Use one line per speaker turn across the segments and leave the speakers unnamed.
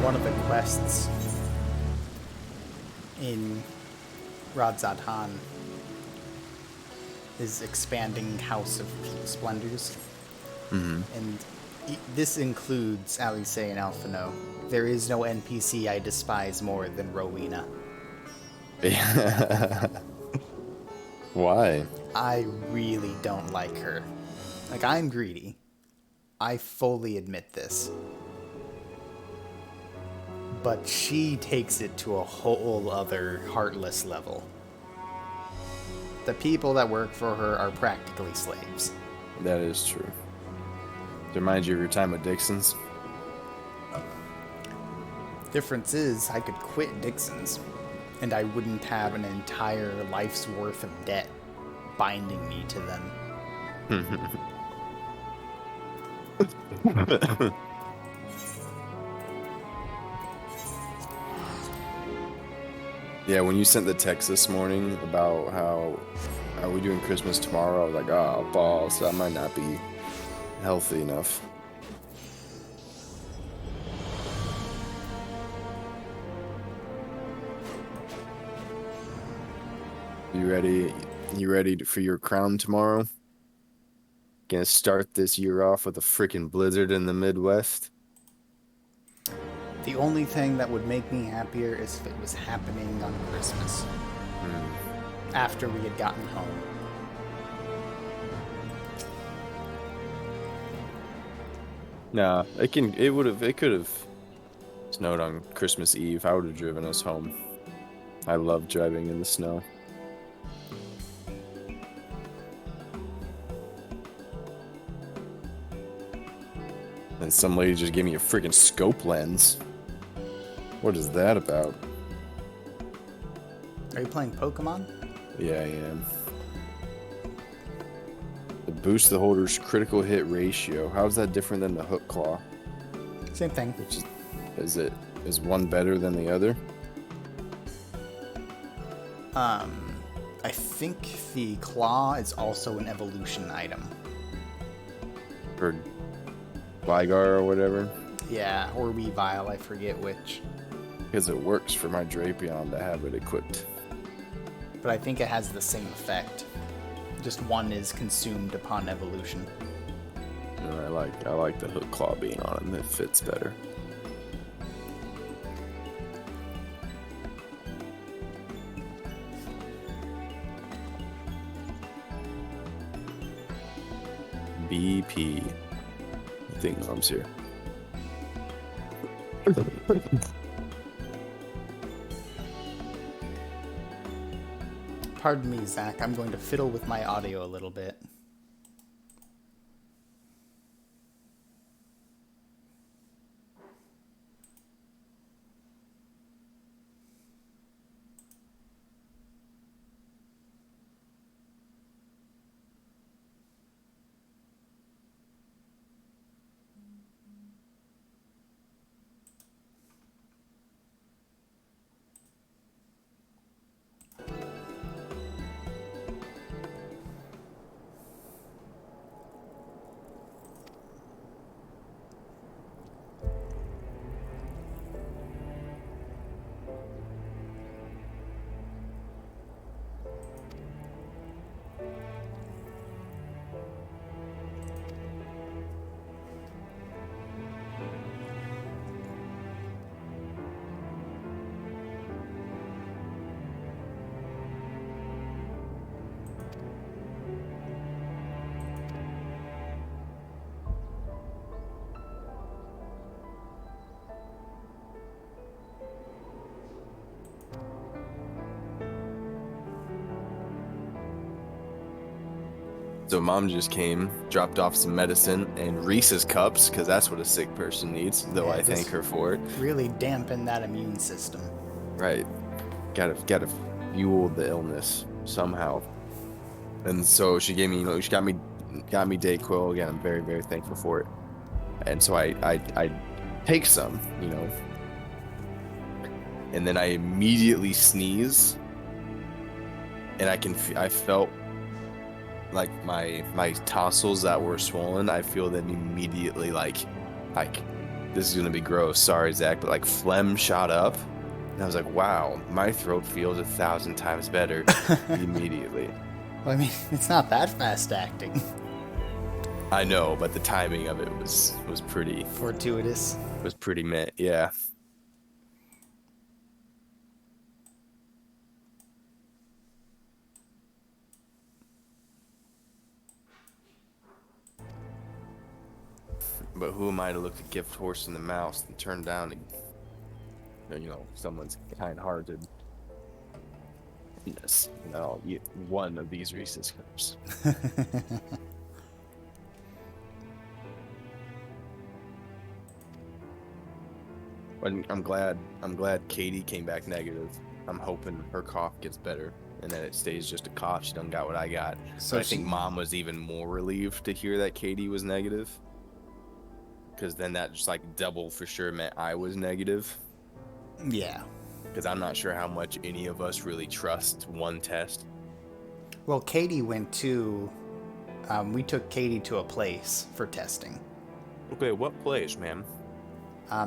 one of the quests in Radzatan is expanding House of Splendors.
Mm-hmm.
And this includes Alice and Alphino. There is no NPC I despise more than Rowena.
Why?
I really don't like her. Like, I'm greedy. I fully admit this. But she takes it to a whole other heartless level. The people that work for her are practically slaves.
That is true. It reminds you of your time with Dixon's.
Difference is, I could quit Dixon's, and I wouldn't have an entire life's worth of debt binding me to them.
Yeah, when you sent the text this morning about how are we doing Christmas tomorrow, I was like, oh, balls, that might not be healthy enough. You ready? You ready for your crown tomorrow? Gonna start this year off with a freaking blizzard in the Midwest.
The only thing that would make me happier is if it was happening on Christmas. After we had gotten home.
Nah, it could have snowed on Christmas Eve. I would have driven us home. I love driving in the snow. And some lady just gave me a freaking scope lens. What is that about?
Are you playing Pokemon?
Yeah, I am. To boost the holder's critical hit ratio. How is that different than the hook claw?
Same thing.
Which is one better than the other?
I think the claw is also an evolution item.
For Gligar or whatever?
Yeah, or Weavile, I forget which.
Because it works for my Drapion to have it equipped.
But I think it has the same effect. Just one is consumed upon evolution.
And I like the hook claw being on him. It fits better. BP. I think Mom's here.
Pardon me, Zach. I'm going to fiddle with my audio a little bit.
So Mom just came, dropped off some medicine and Reese's cups, because that's what a sick person needs, though
Yeah,
I thank her for it.
Really dampen that immune system.
Right. Gotta fuel the illness somehow. And so she gave me, she got me Dayquil. Again, I'm very, very thankful for it. And so I take some, and then I immediately sneeze, and I felt like my tonsils that were swollen. I feel them immediately like this is gonna be gross. Sorry, Zach, but like phlegm shot up, and I was like, wow, my throat feels 1,000 times better immediately.
Well, I mean, it's not that fast acting.
I know, but the timing of it was pretty
Fortuitous.
met. Yeah. But who am I to look a gift horse in the mouth and turn down, someone's kind-hearted? Yes, one of these Reese's cups. But I'm glad Katie came back negative. I'm hoping her cough gets better and that it stays just a cough. She done got what I got.
So
I think Mom was even more relieved to hear that Katie was negative. Because then that just like double for sure meant I was negative.
Yeah.
Because I'm not sure how much any of us really trust one test.
Well, Katie went to... we took Katie to a place for testing.
Okay, what place, man?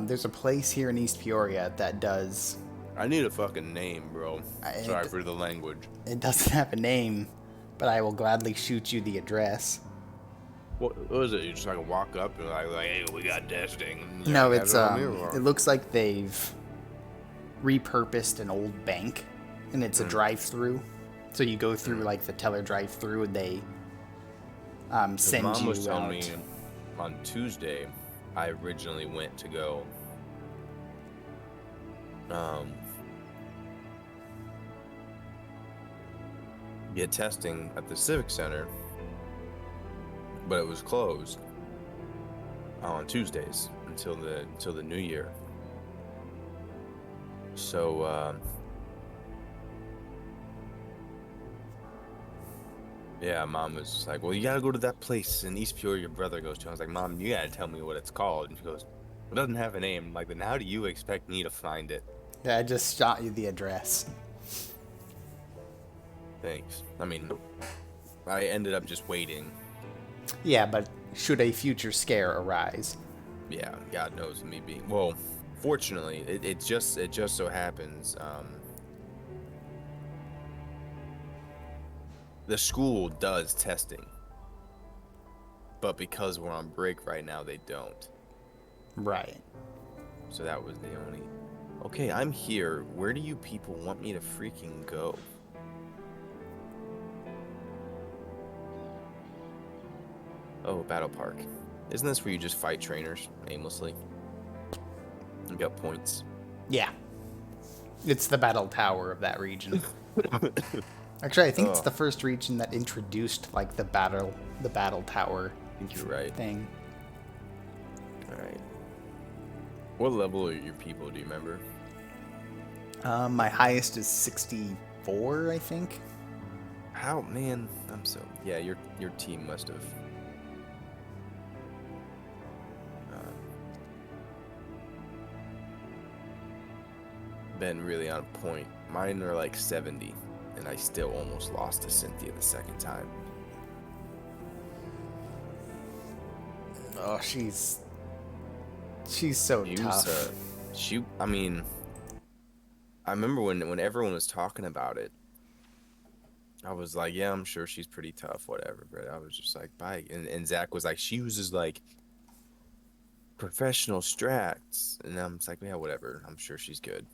There's a place here in East Peoria that does...
I need a fucking name, bro. Sorry for the language.
It doesn't have a name, but I will gladly shoot you the address.
What was it? You just like walk up and like, hey, we got testing.
No, it's it looks like they've repurposed an old bank, and it's a drive-through. So you go through like the teller drive-through, and they send
Mom
you
was telling
out.
me on Tuesday, I originally went to go get testing at the Civic Center, but it was closed on Tuesdays until the new year. So yeah, Mom was like, well, you gotta go to that place in East Peoria your brother goes to. I was like, Mom, you gotta tell me what it's called. And she goes, it doesn't have a name. Like, then how do you expect me to find it?
Yeah, I just shot you the address.
Thanks. I mean, I ended up just waiting.
Yeah, but should a future scare arise?
Yeah, God knows me being... Well, fortunately, it just so happens, the school does testing. But because we're on break right now, they don't.
Right.
So that was the only... Okay, I'm here. Where do you people want me to freaking go? Oh, Battle Park. Isn't this where you just fight trainers aimlessly? You got points.
Yeah. It's the battle tower of that region. Actually, I think it's the first region that introduced like the battle tower
I think you're right.
thing.
Alright. What level are your people, do you remember?
My highest is 64, I think.
How, man? I'm so... Yeah, your team must have... been really on point. Mine are like 70, and I still almost lost to Cynthia the second time.
Oh, she's so tough.
I mean, I remember when everyone was talking about it, I was like, yeah, I'm sure she's pretty tough, whatever. But I was just like, bye. And Zach was like, she uses like professional strats, and I'm just like, yeah, whatever. I'm sure she's good.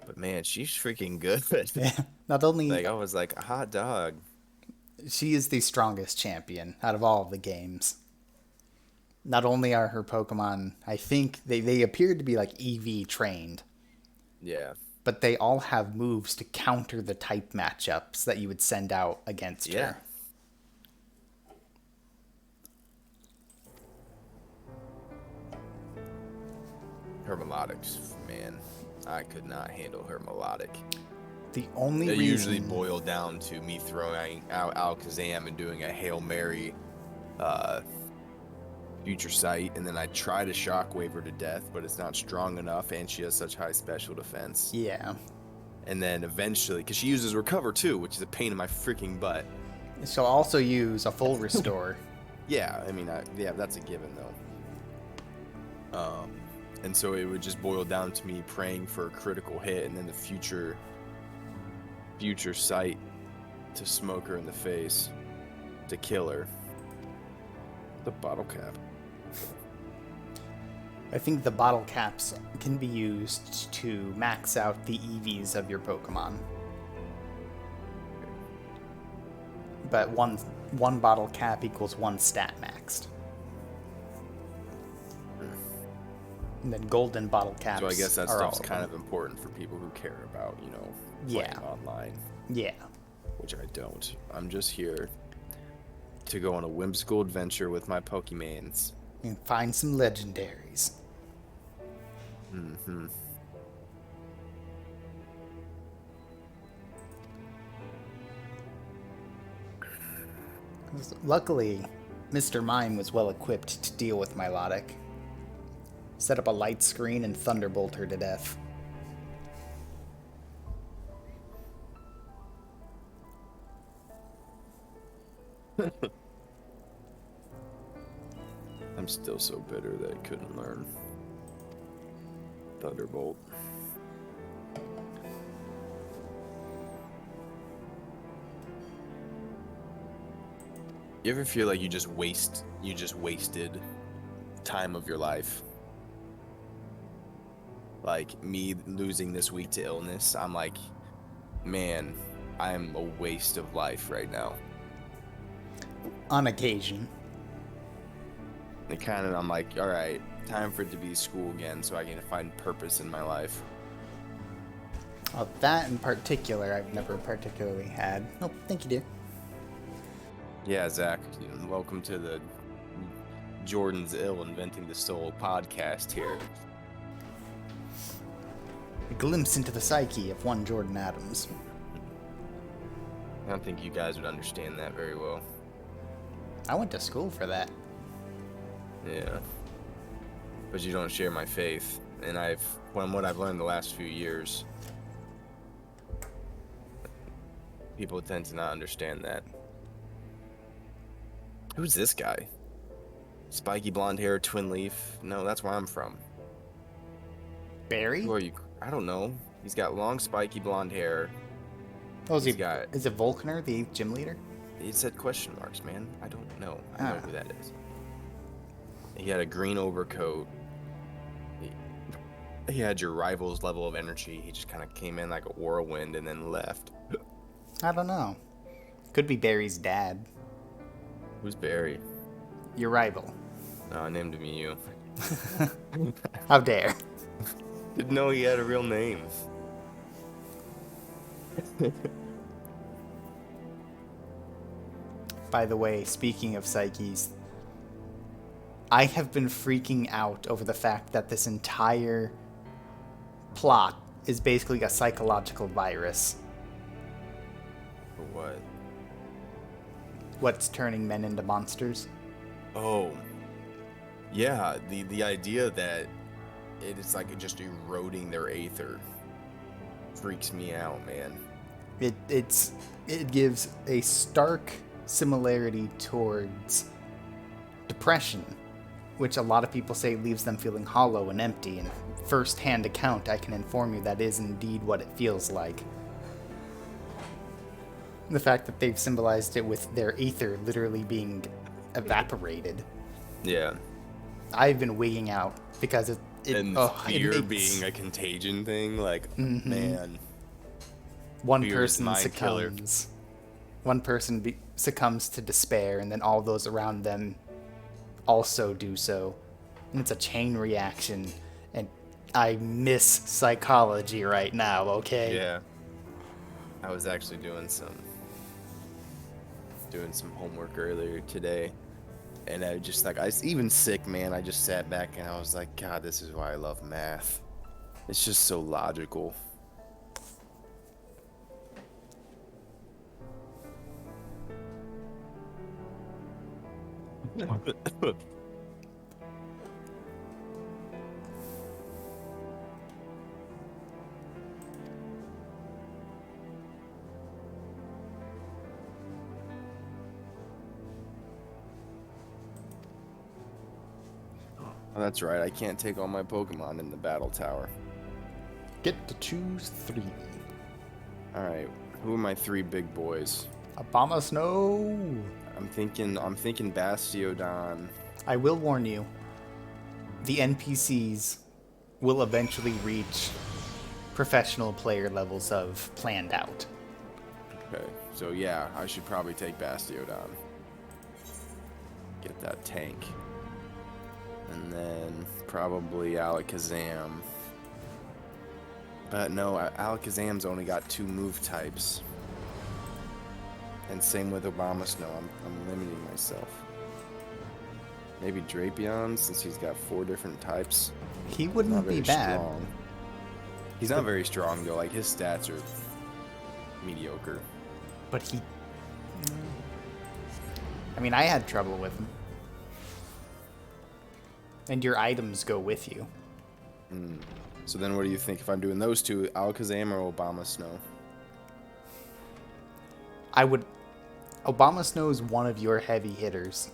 But man, she's freaking good.
Yeah. Not only
like I was like a hot dog.
She is the strongest champion out of all of the games. Not only are her Pokemon, I think they appear to be like EV trained.
Yeah.
But they all have moves to counter the type matchups that you would send out against her.
Her melodics, man. I could not handle her melodic.
The only
It
reason...
usually boiled down to me throwing out Alakazam and doing a Hail Mary Future Sight, and then I try to Shockwave her to death, but it's not strong enough, and she has such high special defense.
Yeah.
And then eventually, because she uses Recover too, which is a pain in my freaking butt.
She'll also use a full Restore.
Yeah, I mean, yeah, that's a given though. And so it would just boil down to me praying for a critical hit, and then the future sight to smoke her in the face, to kill her. The bottle cap.
I think the bottle caps can be used to max out the EVs of your Pokemon. But one bottle cap equals 1 stat maxed. And then golden bottle caps.
So I guess that
are
stuff's
all
kind of important for people who care about,
Yeah.
playing online.
Yeah.
Which I don't. I'm just here to go on a whimsical adventure with my Pokemans.
And find some legendaries.
Mm-hmm.
Luckily, Mr. Mime was well equipped to deal with Milotic. Set up a light screen and thunderbolt her to death.
I'm still so bitter that I couldn't learn Thunderbolt. You ever feel like you just wasted time of your life? Like me losing this week to illness, I'm like, man, I'm a waste of life right now.
On occasion.
I'm like, all right, time for it to be school again so I can find purpose in my life.
Well, that in particular, I've never particularly had. Oh, thank you, dear.
Yeah, Zach, welcome to the Jordan's Ill Inventing the Soul podcast here.
A glimpse into the psyche of one Jordan Adams.
I don't think you guys would understand that very well.
I went to school for that.
Yeah. But you don't share my faith. And from what I've learned the last few years, people tend to not understand that. Who's this guy? Spiky blonde hair, twin leaf? No, that's where I'm from.
Barry?
Who are you? I don't know. He's got long, spiky blonde hair.
Oh, is
Is
it Volkner, the 8th gym leader?
It said question marks, man. I don't know. I know who that is. He had a green overcoat. He had your rival's level of energy. He just kind of came in like a whirlwind and then left.
I don't know. Could be Barry's dad.
Who's Barry?
Your rival.
Oh, I named him you.
How dare.
Didn't know he had a real name.
By the way, speaking of psyches, I have been freaking out over the fact that this entire plot is basically a psychological virus.
For what?
What's turning men into monsters?
Oh. Yeah, the idea that it is like just eroding their aether freaks me out, man.
It gives a stark similarity towards depression, which a lot of people say leaves them feeling hollow and empty, and first-hand account I can inform you that is indeed what it feels like. The fact that they've symbolized it with their aether literally being evaporated.
Yeah.
I've been wigging out because
fear being a contagion thing, like, man.
One
Fear is
person
mind killer.
succumbs. One person succumbs to despair, and then all those around them also do so. And it's a chain reaction, and I miss psychology right now, okay?
Yeah. I was actually doing some homework earlier today, and I just like, even sick, man, I just sat back and I was like, God, this is why I love math. It's just so logical. Oh, that's right. I can't take all my Pokemon in the battle tower.
Get to choose 3.
All right. Who are my 3 big boys?
Abomasnow!
I'm thinking Bastiodon.
I will warn you, the NPCs will eventually reach professional player levels of planned out.
Okay. So yeah, I should probably take Bastiodon. Get that tank. And then probably Alakazam. But no, Alakazam's only got 2 move types. And same with Abomasnow. I'm limiting myself. Maybe Drapion, since he's got 4 different types.
He wouldn't be bad.
Strong. He's not very strong though. Like his stats are mediocre.
But I mean, I had trouble with him. And your items go with you.
So then what do you think if I'm doing those 2, Alakazam or Abomasnow?
Abomasnow is one of your heavy hitters.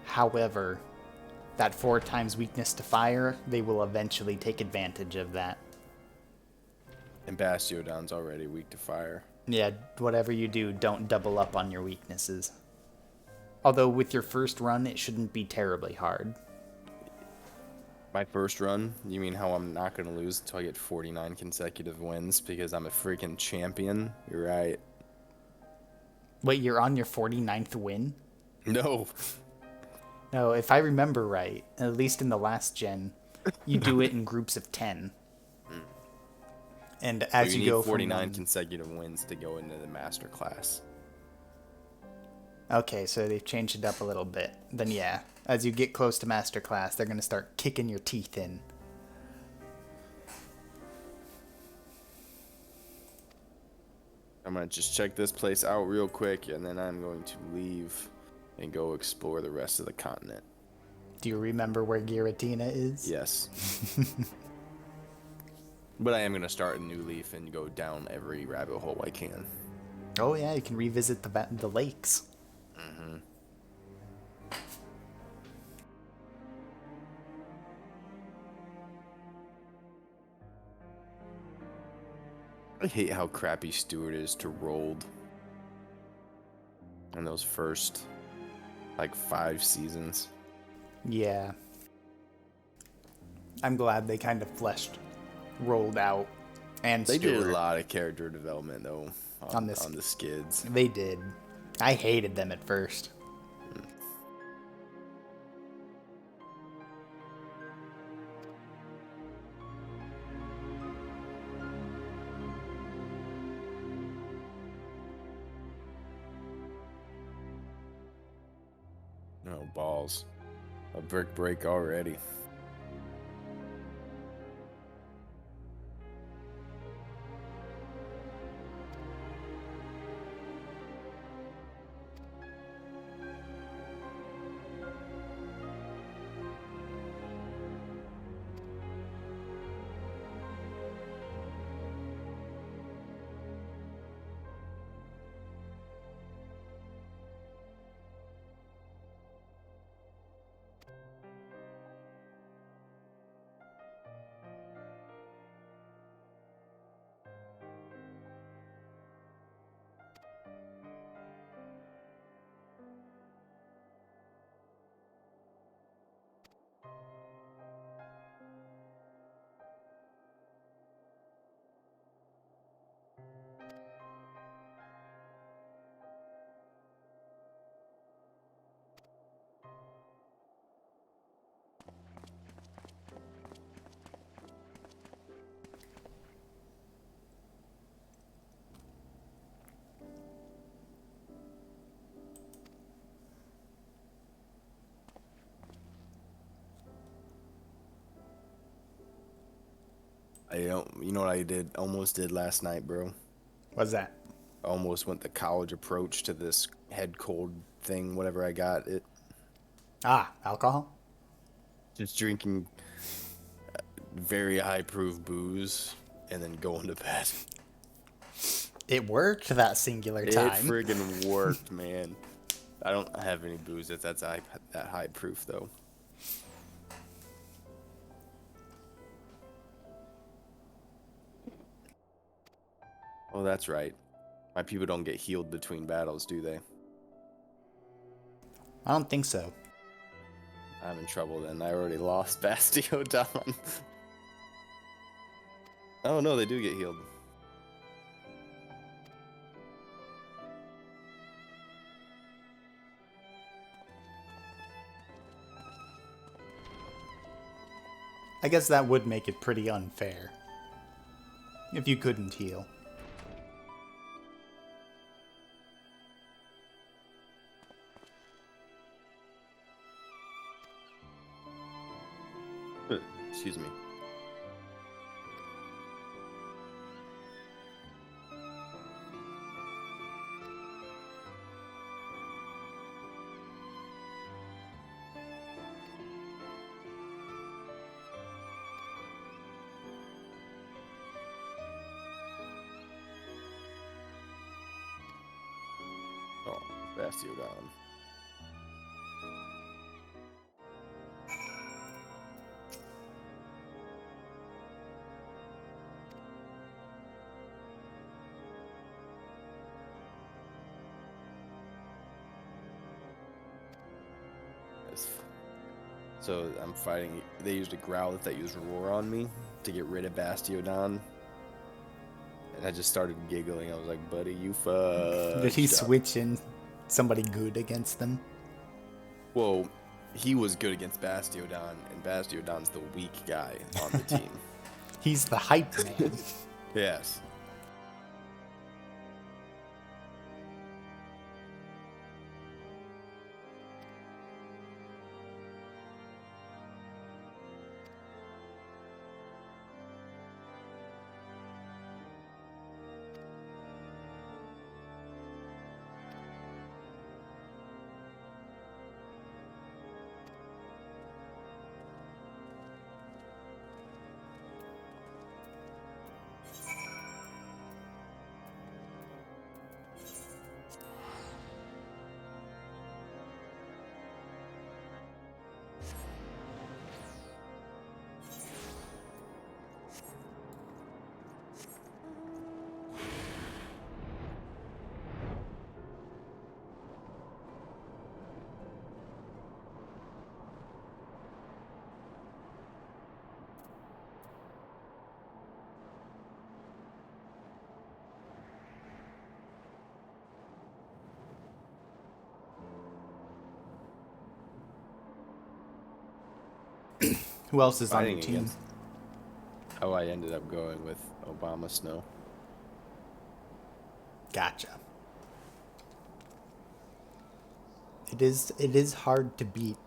However, that 4 times weakness to fire, they will eventually take advantage of that.
And Bastiodon's already weak to fire.
Yeah, whatever you do, don't double up on your weaknesses. Although with your first run, it shouldn't be terribly hard.
My first run? You mean how I'm not going to lose until I get 49 consecutive wins because I'm a freaking champion? You're right.
Wait, you're on your 49th win?
No.
No, if I remember right, at least in the last gen, you do it in groups of 10. And as
so
you go
need 49
from
consecutive wins to go into the master class.
Okay, so they've changed it up a little bit. Then yeah, as you get close to master class, they're going to start kicking your teeth in.
I'm going to just check this place out real quick, and then I'm going to leave and go explore the rest of the continent.
Do you remember where Giratina is?
Yes. But I am going to start a new leaf and go down every rabbit hole I can.
Oh yeah, you can revisit the lakes.
Mm-hmm. I hate how crappy Stewart is to Rolled in those first, 5 seasons.
Yeah. I'm glad they kind of rolled out, and
They
Stewart.
did a lot of character development, though, on the skids.
They did. I hated them at first.
Oh, balls. A brick break already. You know what I almost did last night, bro?
What's that?
I almost went the college approach to this head cold thing, whatever I got.
Alcohol?
Just drinking very high proof booze and then going to bed.
It worked that singular time.
It friggin' worked, man. I don't have any booze that's that high proof, though. Oh, that's right. My people don't get healed between battles, do they?
I don't think so.
I'm in trouble then. I already lost Bastiodon. Oh no, they do get healed.
I guess that would make it pretty unfair. If you couldn't heal.
Excuse me. Oh, Bastiodon. So I'm fighting. They used a Growlithe that used Roar on me to get rid of Bastiodon. And I just started giggling. I was like, buddy, you fucked
Did he
up.
switch in somebody good against them?
Well, he was good against Bastiodon, and Bastiodon's the weak guy on the team.
He's the hype man.
Yes.
Who else is on
Fighting
your team?
against. Oh, I ended up going with Obama Snow.
Gotcha. It is hard to beat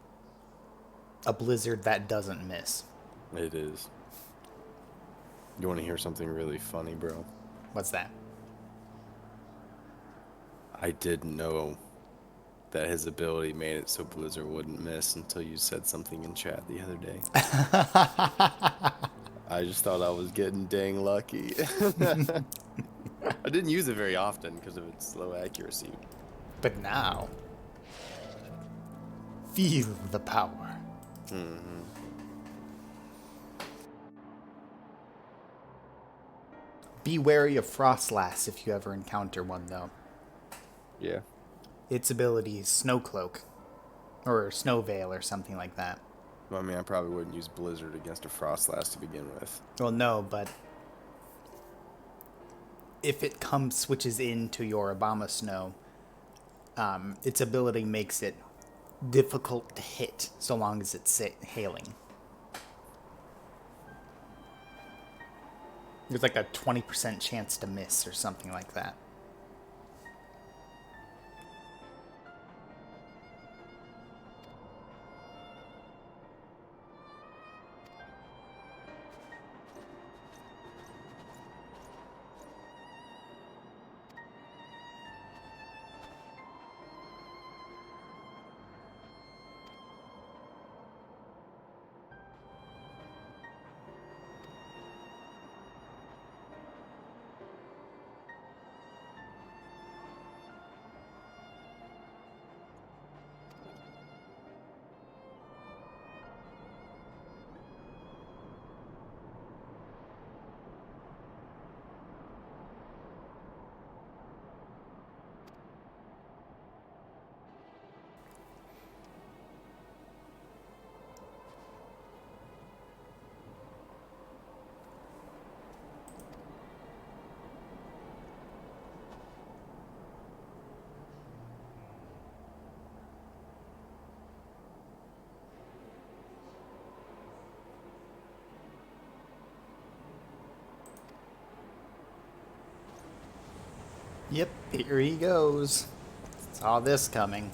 a blizzard that doesn't miss.
It is. You want to hear something really funny, bro?
What's that?
I didn't know that his ability made it so Blizzard wouldn't miss until you said something in chat the other day. I just thought I was getting dang lucky. I didn't use it very often because of its low accuracy.
But now, feel the power.
Mm-hmm.
Be wary of Frostlass if you ever encounter one, though.
Yeah.
Its ability is Snow Cloak, or Snow Veil, or something like that.
Well, I mean, I probably wouldn't use Blizzard against a Frostlass to begin with.
Well, no, but if it switches into your Obama Snow, its ability makes it difficult to hit so long as it's hailing. There's like a 20% chance to miss or something like that. Yep, here he goes. Saw this coming.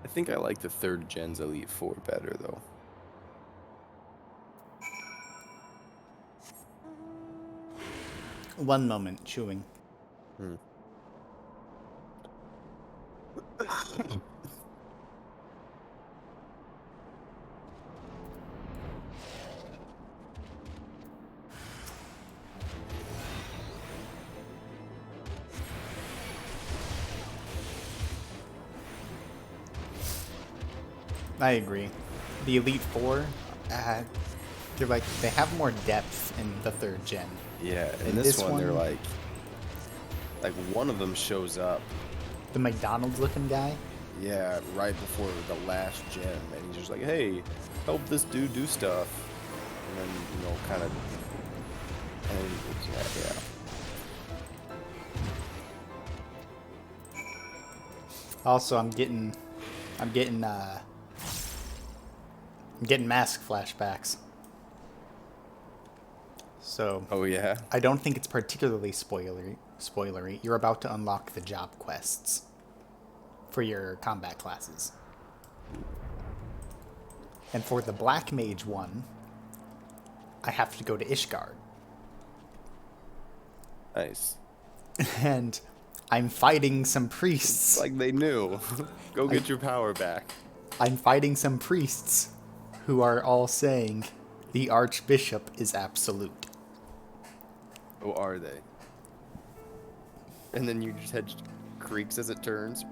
I think I like the 3rd gen's Elite Four better though.
One moment, chewing.
Hmm.
I agree. The Elite Four, they're like, they have more depth in the 3rd gen.
Yeah, in
In
this
this
one they're
one-
like one of them shows up,
The McDonald's looking guy.
yeah, right before the last gen, and he's just like, hey, help this dude do stuff. And then, you know, kind of, and yeah.
Also, I'm getting mask flashbacks. So,
Oh yeah?
I don't think it's particularly spoilery. You're about to unlock the job quests for your combat classes. And for the Black Mage one, I have to go to Ishgard.
Nice.
And I'm fighting some priests.
It's like they knew. Go get your power back.
I'm fighting some priests who are all saying the Archbishop is absolute.
Oh, are they? And then you just head creaks as it turns.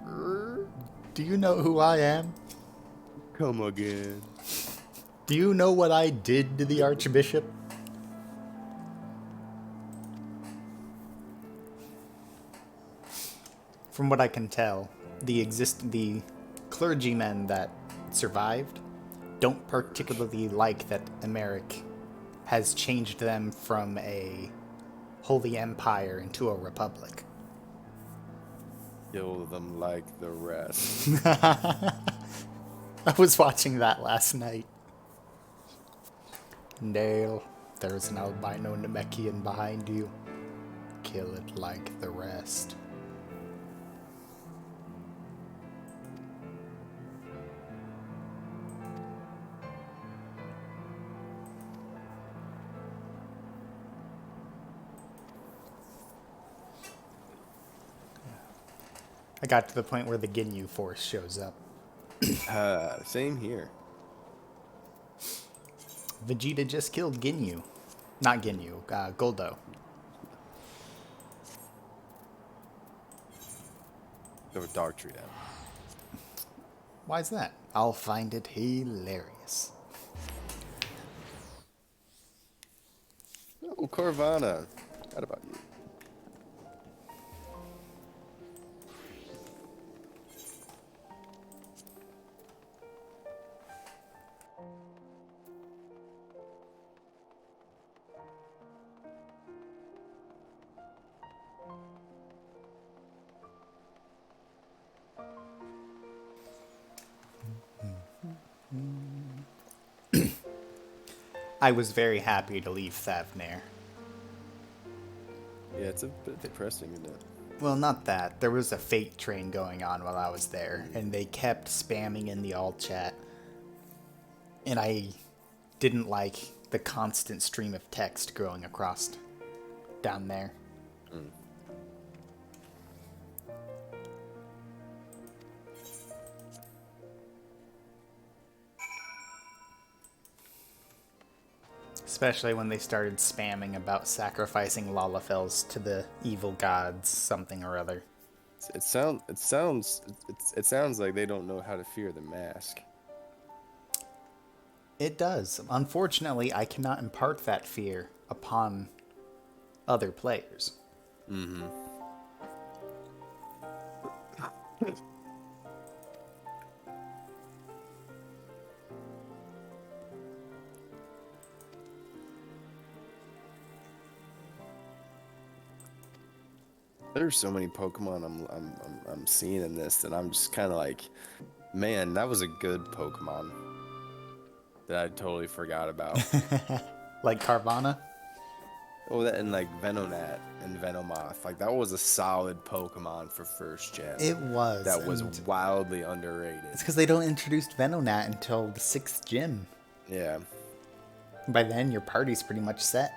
Do you know who I am?
Come again.
Do you know what I did to the Archbishop? From what I can tell, the clergymen that survived don't particularly like that Emeric has changed them from a holy empire into a republic.
Kill them like the rest.
I was watching that last night. Dale, there's an albino Namekian behind you. Kill it like the rest. I got to the point where the Ginyu force shows up.
Same here.
Vegeta just killed Ginyu. Not Ginyu, Goldo.
Go with Dark Tree down.
Why's that? I'll find it hilarious.
Oh, Corvana. What about you?
I was very happy to leave Thavnair.
Yeah, it's a bit depressing, isn't it?
Well, not that. There was a fate train going on while I was there, and they kept spamming in the alt chat. And I didn't like the constant stream of text going across down there.
Mm.
Especially when they started spamming about sacrificing Lalafels to the evil gods, something or other.
It sounds like they don't know how to fear the mask.
It does. Unfortunately, I cannot impart that fear upon other players.
Mm-hmm. There's so many Pokemon I'm seeing in this that I'm just kind of like, man, that was a good Pokemon that I totally forgot about.
Like Carvana?
Oh, that and like Venonat and Venomoth, like that was a solid Pokemon for first gen.
It was.
That was
and
wildly underrated.
It's because they don't introduce Venonat until the 6th gym.
Yeah.
By then, your party's pretty much set.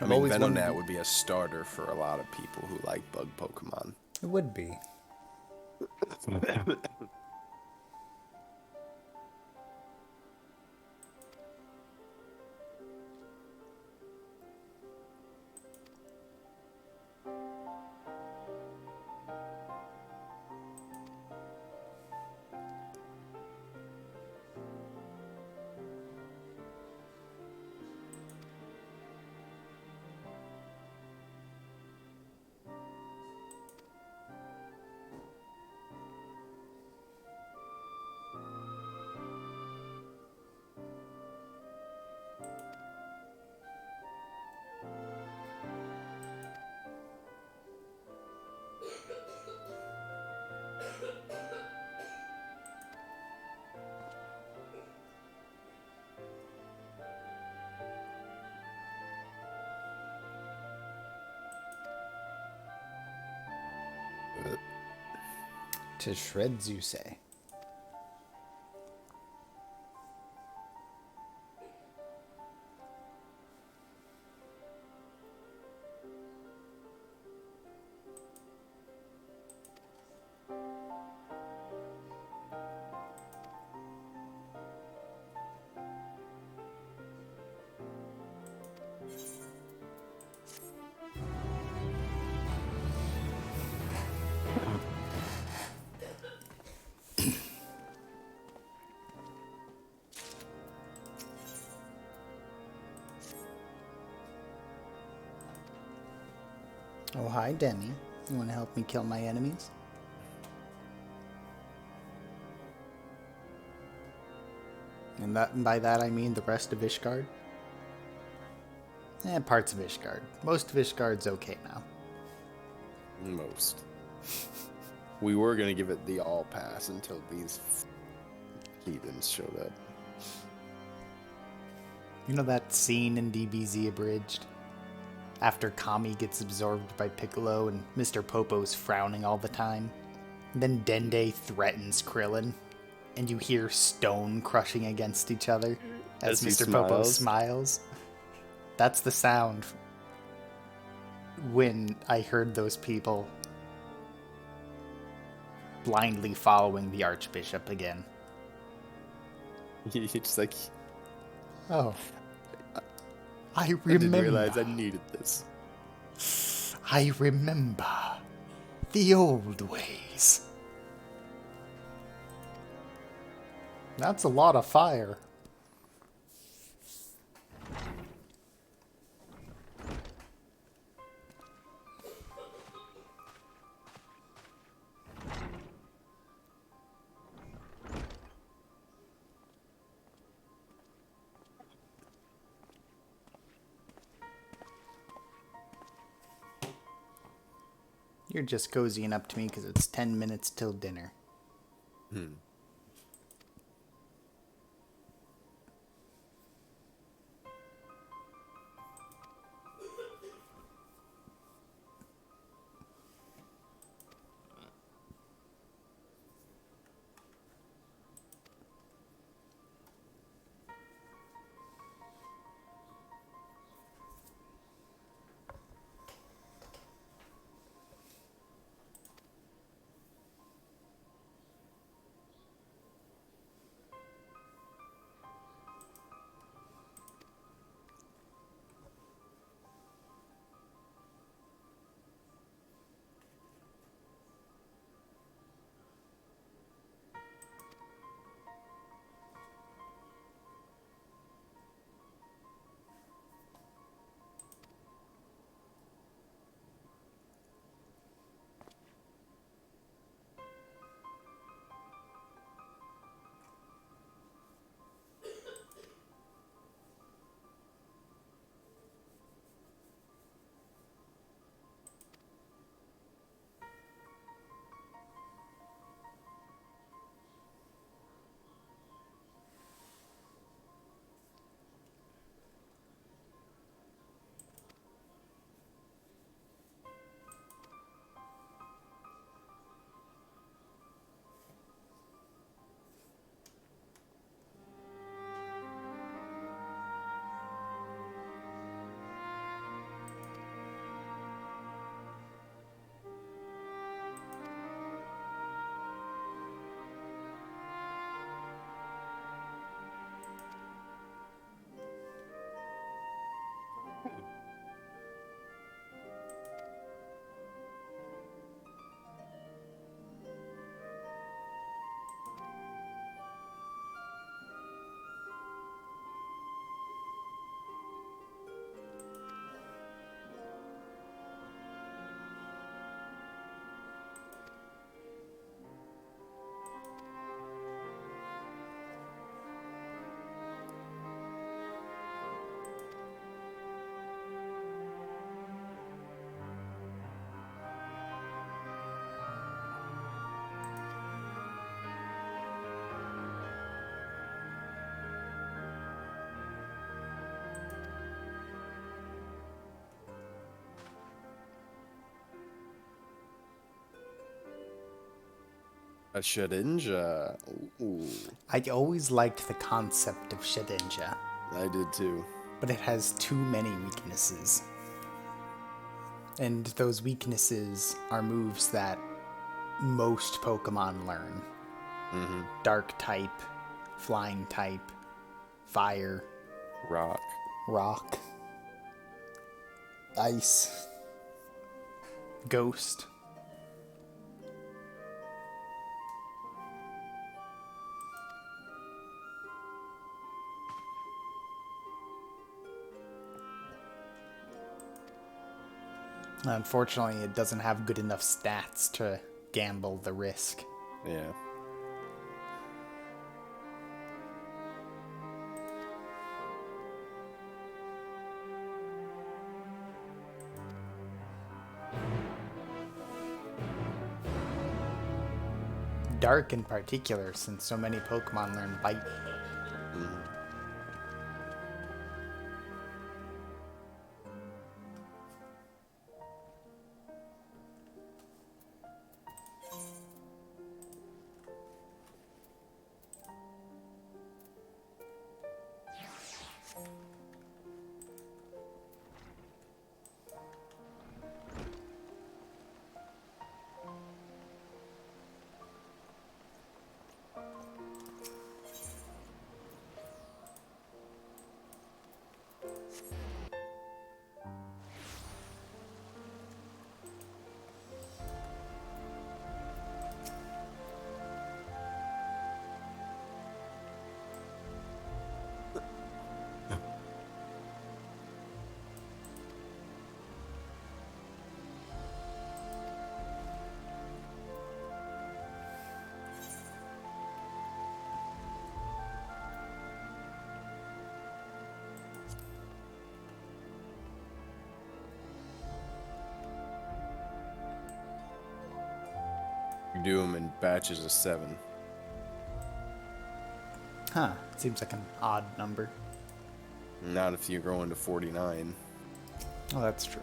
I mean, Venonat would be a starter for a lot of people who like bug Pokemon.
It would be. To shreds, you say? Oh, hi, Demi. You want to help me kill my enemies? And by that I mean the rest of Ishgard? Parts of Ishgard. Most of Ishgard's okay now.
Most. We were gonna give it the all pass until these heathens showed up.
You know that scene in DBZ Abridged? After Kami gets absorbed by Piccolo and Mr. Popo's frowning all the time. Then Dende threatens Krillin, and you hear stone crushing against each other as Mr. Popo smiles. That's the sound when I heard those people blindly following the Archbishop again.
It's like,
oh, I remember.
I didn't realize I needed this.
I remember the old ways. That's a lot of fire. You're just cozying up to me because it's 10 minutes till dinner.
A Shedinja. Ooh,
I always liked the concept of Shedinja,
I did too.
but it has too many weaknesses. And those weaknesses are moves that most Pokemon learn.
Mm-hmm.
Dark type, flying type, fire,
Rock.
rock, ice, ghost. Unfortunately, it doesn't have good enough stats to gamble the risk.
Yeah.
Dark in particular, since so many Pokemon learn Bite.
Mm-hmm. You do them in batches of 7.
Huh, seems like an odd number.
Not if you grow into 49.
Oh, that's true.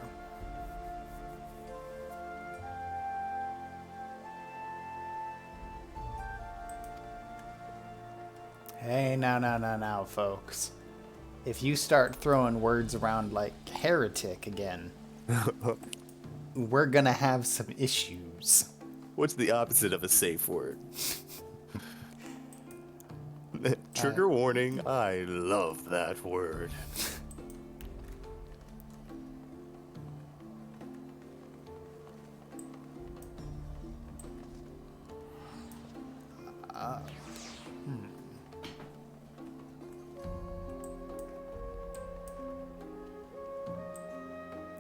Hey, now, folks. If you start throwing words around like heretic again, we're gonna have some issues.
What's the opposite of a safe word? Trigger warning. I love that word.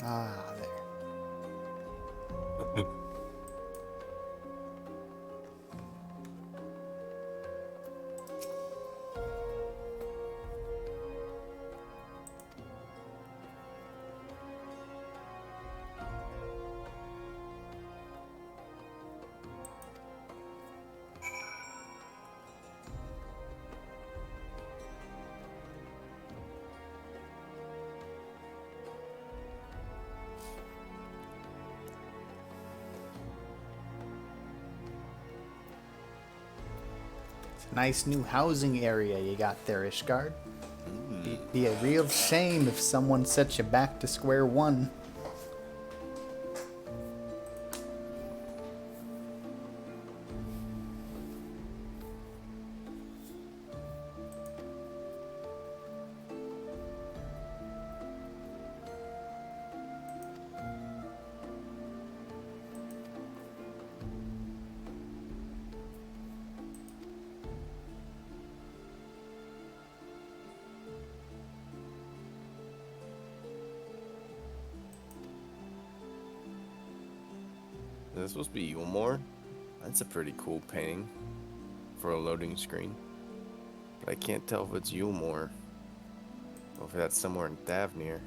Ah, there. Nice new housing area you got there, Ishgard. Be a real shame if someone set you back to square one.
Is this supposed to be Eulmore? That's a pretty cool painting for a loading screen. But I can't tell if it's Eulmore or if that's somewhere in Thavnir.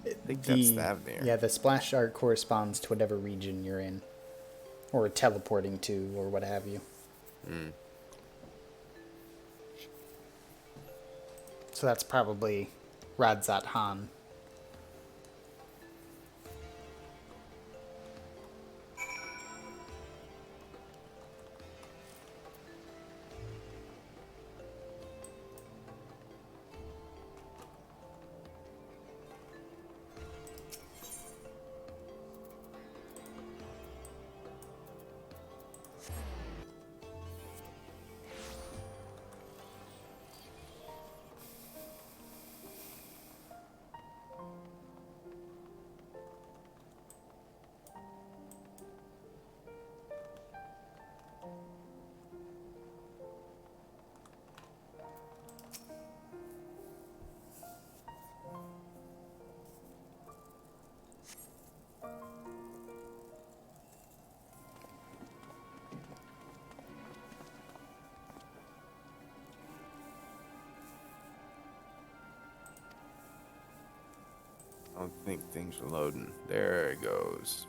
I think that's Thavnir.
Yeah, the splash art corresponds to whatever region you're in. Or teleporting to, or what have you. So that's probably Radzat Han.
I don't think things are loading. There it goes.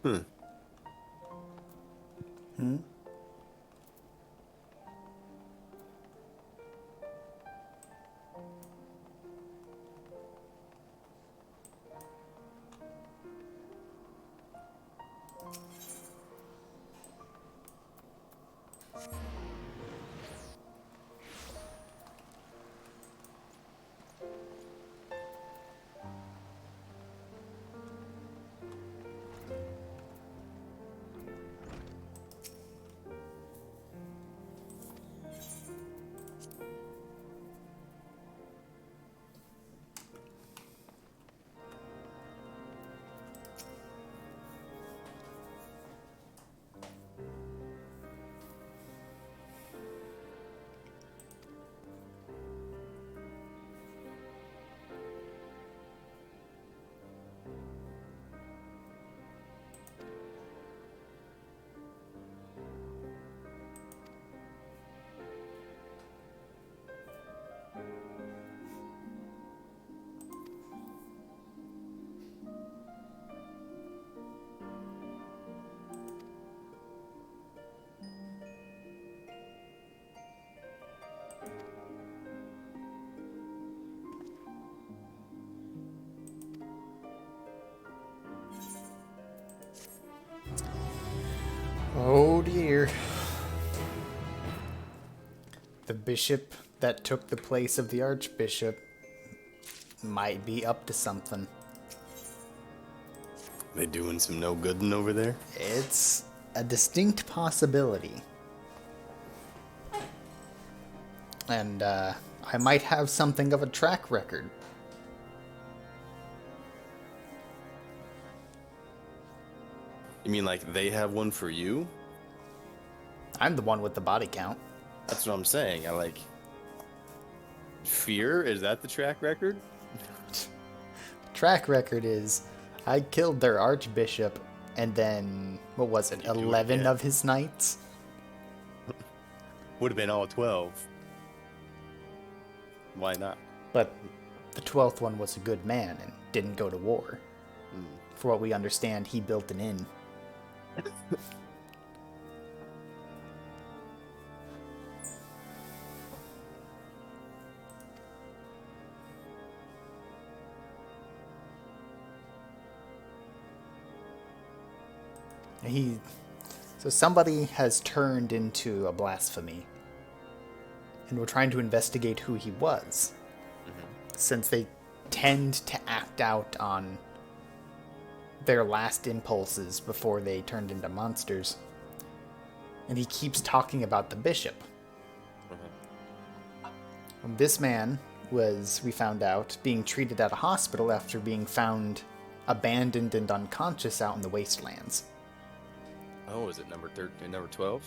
Hmm? Oh dear. The bishop that took the place of the archbishop might be up to something.
They doing some no goodin' over there?
It's a distinct possibility. And I might have something of a track record.
You mean like they have one for you?
I'm the one with the body count.
That's what I'm saying. I like... Fear? Is that the track record?
Track record is I killed their archbishop and then, what was it, 11 of his knights?
Would have been all 12. Why not?
But the 12th one was a good man and didn't go to war. For what we understand, he built an inn. So somebody has turned into a blasphemy. And we're trying to investigate who he was. Since they tend to act out on their last impulses before they turned into monsters. And he keeps talking about the bishop. This man was, we found out, being treated at a hospital after being found abandoned and unconscious out in the wastelands.
Oh, is it number 13, number 12?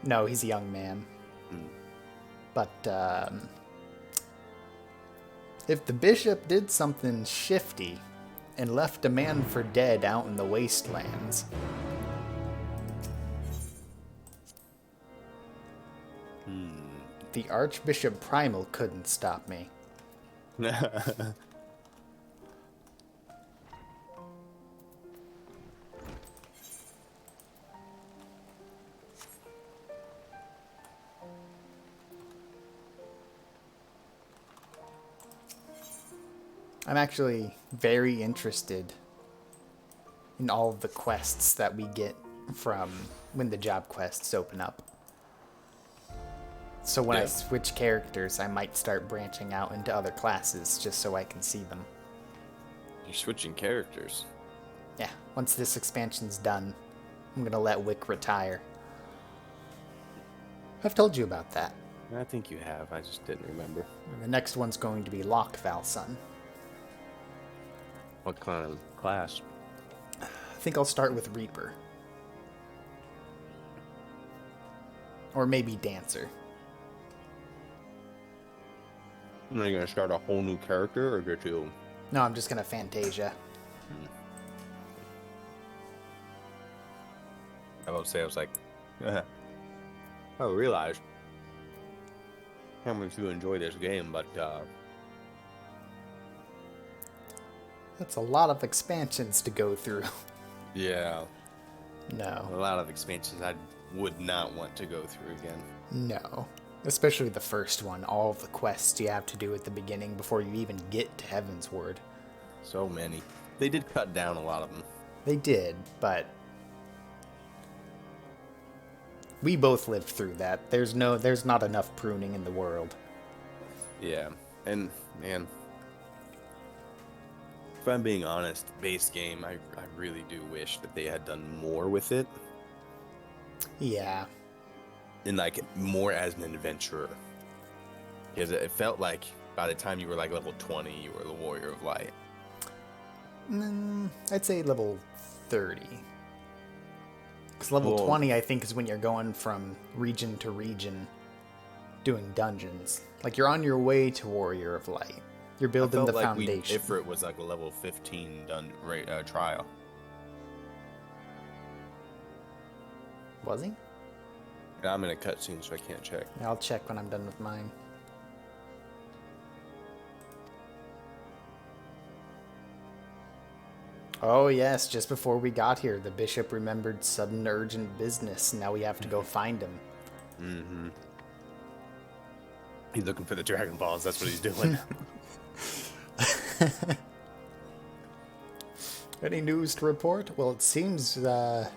No, he's a young man. But if the bishop did something shifty and left a man for dead out in the wastelands, the Archbishop Primal couldn't stop me. I'm actually very interested in all of the quests that we get from when the job quests open up. So when I switch characters, I might start branching out into other classes just so I can see them.
You're switching characters.
Yeah, once this expansion's done, I'm going to let Wick retire. I've told you about that.
I think you have. I just didn't remember.
And the next one's going to be Locke Valson.
What kind of class?
I think I'll start with Reaper. Or maybe Dancer.
Are you going to start a whole new character, or get you?
No, I'm just going to Fantasia.
I will say, I was like, I realized how much you enjoy this game, but
That's a lot of expansions to go through.
yeah, a
No.
lot of expansions I would not want to go through again.
No. Especially the first one. All of the quests you have to do at the beginning before you even get to Heaven's Word.
So many. They did cut down a lot of them.
They did, but we both lived through that. There's not enough pruning in the world.
Yeah, and man, if I'm being honest, base game, I really do wish that they had done more with it.
Yeah.
And like more as an adventurer. Because it felt like by the time you were like level 20, you were the Warrior of Light.
I'd say level 30. Because level 20, I think, is when you're going from region to region doing dungeons. Like, you're on your way to Warrior of Light. You're building the foundation.
Ifrit was like a level 15 trial.
Was he?
I'm in a cutscene, so I can't check.
Yeah, I'll check when I'm done with mine. Oh yes, just before we got here, the bishop remembered sudden urgent business. Now we have to go find him.
Mm-hmm. He's looking for the Dragon Balls. That's what he's doing.
Any news to report? Well, it seems a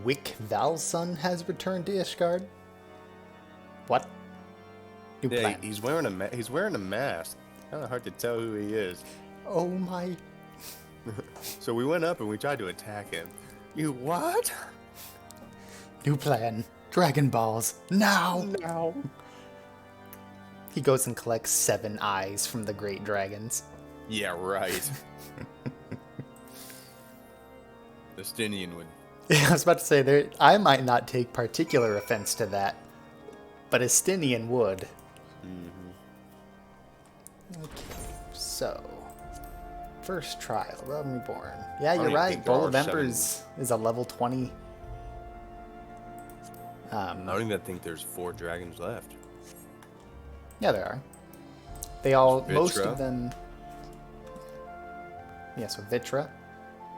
Wick Valson has returned to Ishgard. What? New
Yeah,
plan.
he's wearing a mask. Kind of hard to tell who he is.
Oh my.
So we went up and we tried to attack him. You what?
New plan. Dragon Balls. Now!
No.
He goes and collects 7 eyes from the great dragons.
Yeah, right. Justinian would.
Yeah, I was about to say, I might not take particular offense to that, but Estinian would.
Mm-hmm.
Okay, so first trial, Realm Reborn. Yeah, you're
even
right.
think there
Bowl
are
of Embers is a level 20.
I don't even think there's 4 dragons left.
Yeah, there are. They all, most
Vitra.
of them. Yeah, so Vitra,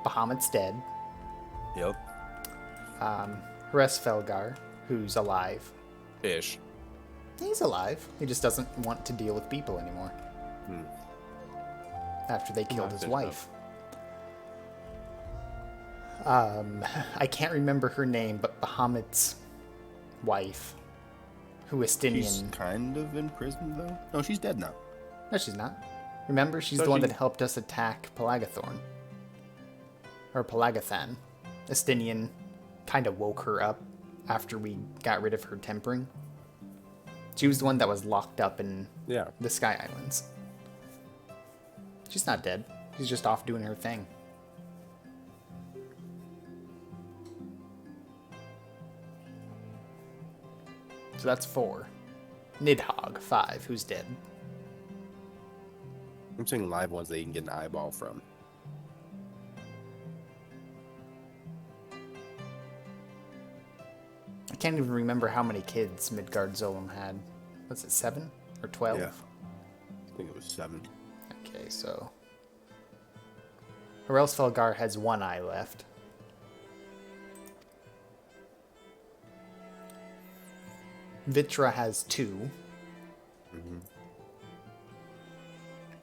Bahamut's dead.
Yep.
Hresfelgar, who's alive.
Ish.
He's alive. He just doesn't want to deal with people anymore. After they killed his
good
wife. I can't remember her name, but Bahamut's wife, who Estinian.
She's kind of in prison though. No, she's dead now.
No, she's not. Remember, she's
So
the one
she-
that helped us attack Pelagathorn. Or Pelagathan. Estinian kind of woke her up after we got rid of her tempering. She was the one that was locked up in
Yeah.
the Sky Islands. She's not dead. She's just off doing her thing. So that's 4. Nidhogg, 5. Who's dead?
I'm saying live ones that you can get an eyeball from.
I can't even remember how many kids Midgard Zolom had. Was it 7 or 12?
Yeah. I think it was 7.
Okay, so Hrelsfelgar has 1 eye left. Vitra has 2.
Mm-hmm.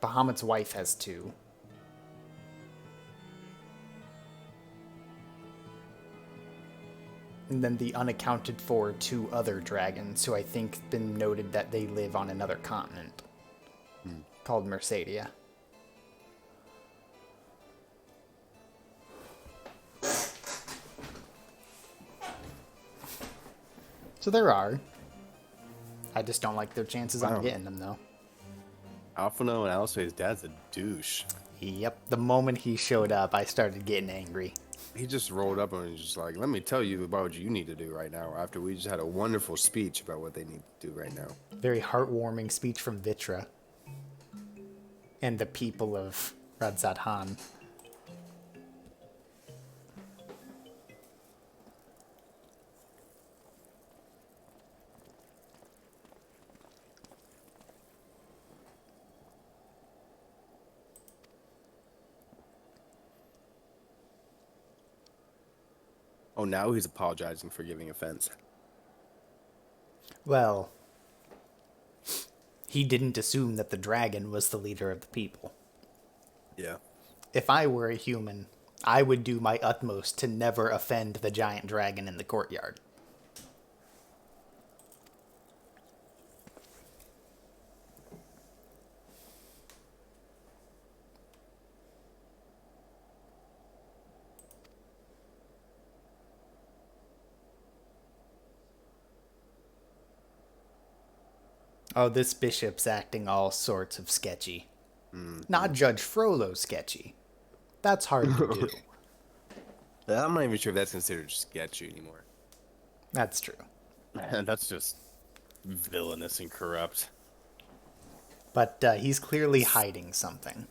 Bahamut's wife has 2. And then the unaccounted for 2 other dragons, who I think been noted that they live on another continent called Mercedia. So there are. I just don't like their chances on getting them, though.
Alphino and Alisay's dad's a douche.
Yep, the moment he showed up, I started getting angry.
He just rolled up and was just like, let me tell you about what you need to do right now, after we just had a wonderful speech about what they need to do right now.
Very heartwarming speech from Vitra and the people of Radzadhan.
Oh, now he's apologizing for giving offense.
Well, he didn't assume that the dragon was the leader of the people.
Yeah.
If I were a human, I would do my utmost to never offend the giant dragon in the courtyard. Oh, this bishop's acting all sorts of sketchy. Not Judge Frollo sketchy. That's hard to do.
I'm not even sure if that's considered sketchy anymore.
That's true.
That's just villainous and corrupt.
But he's clearly hiding something.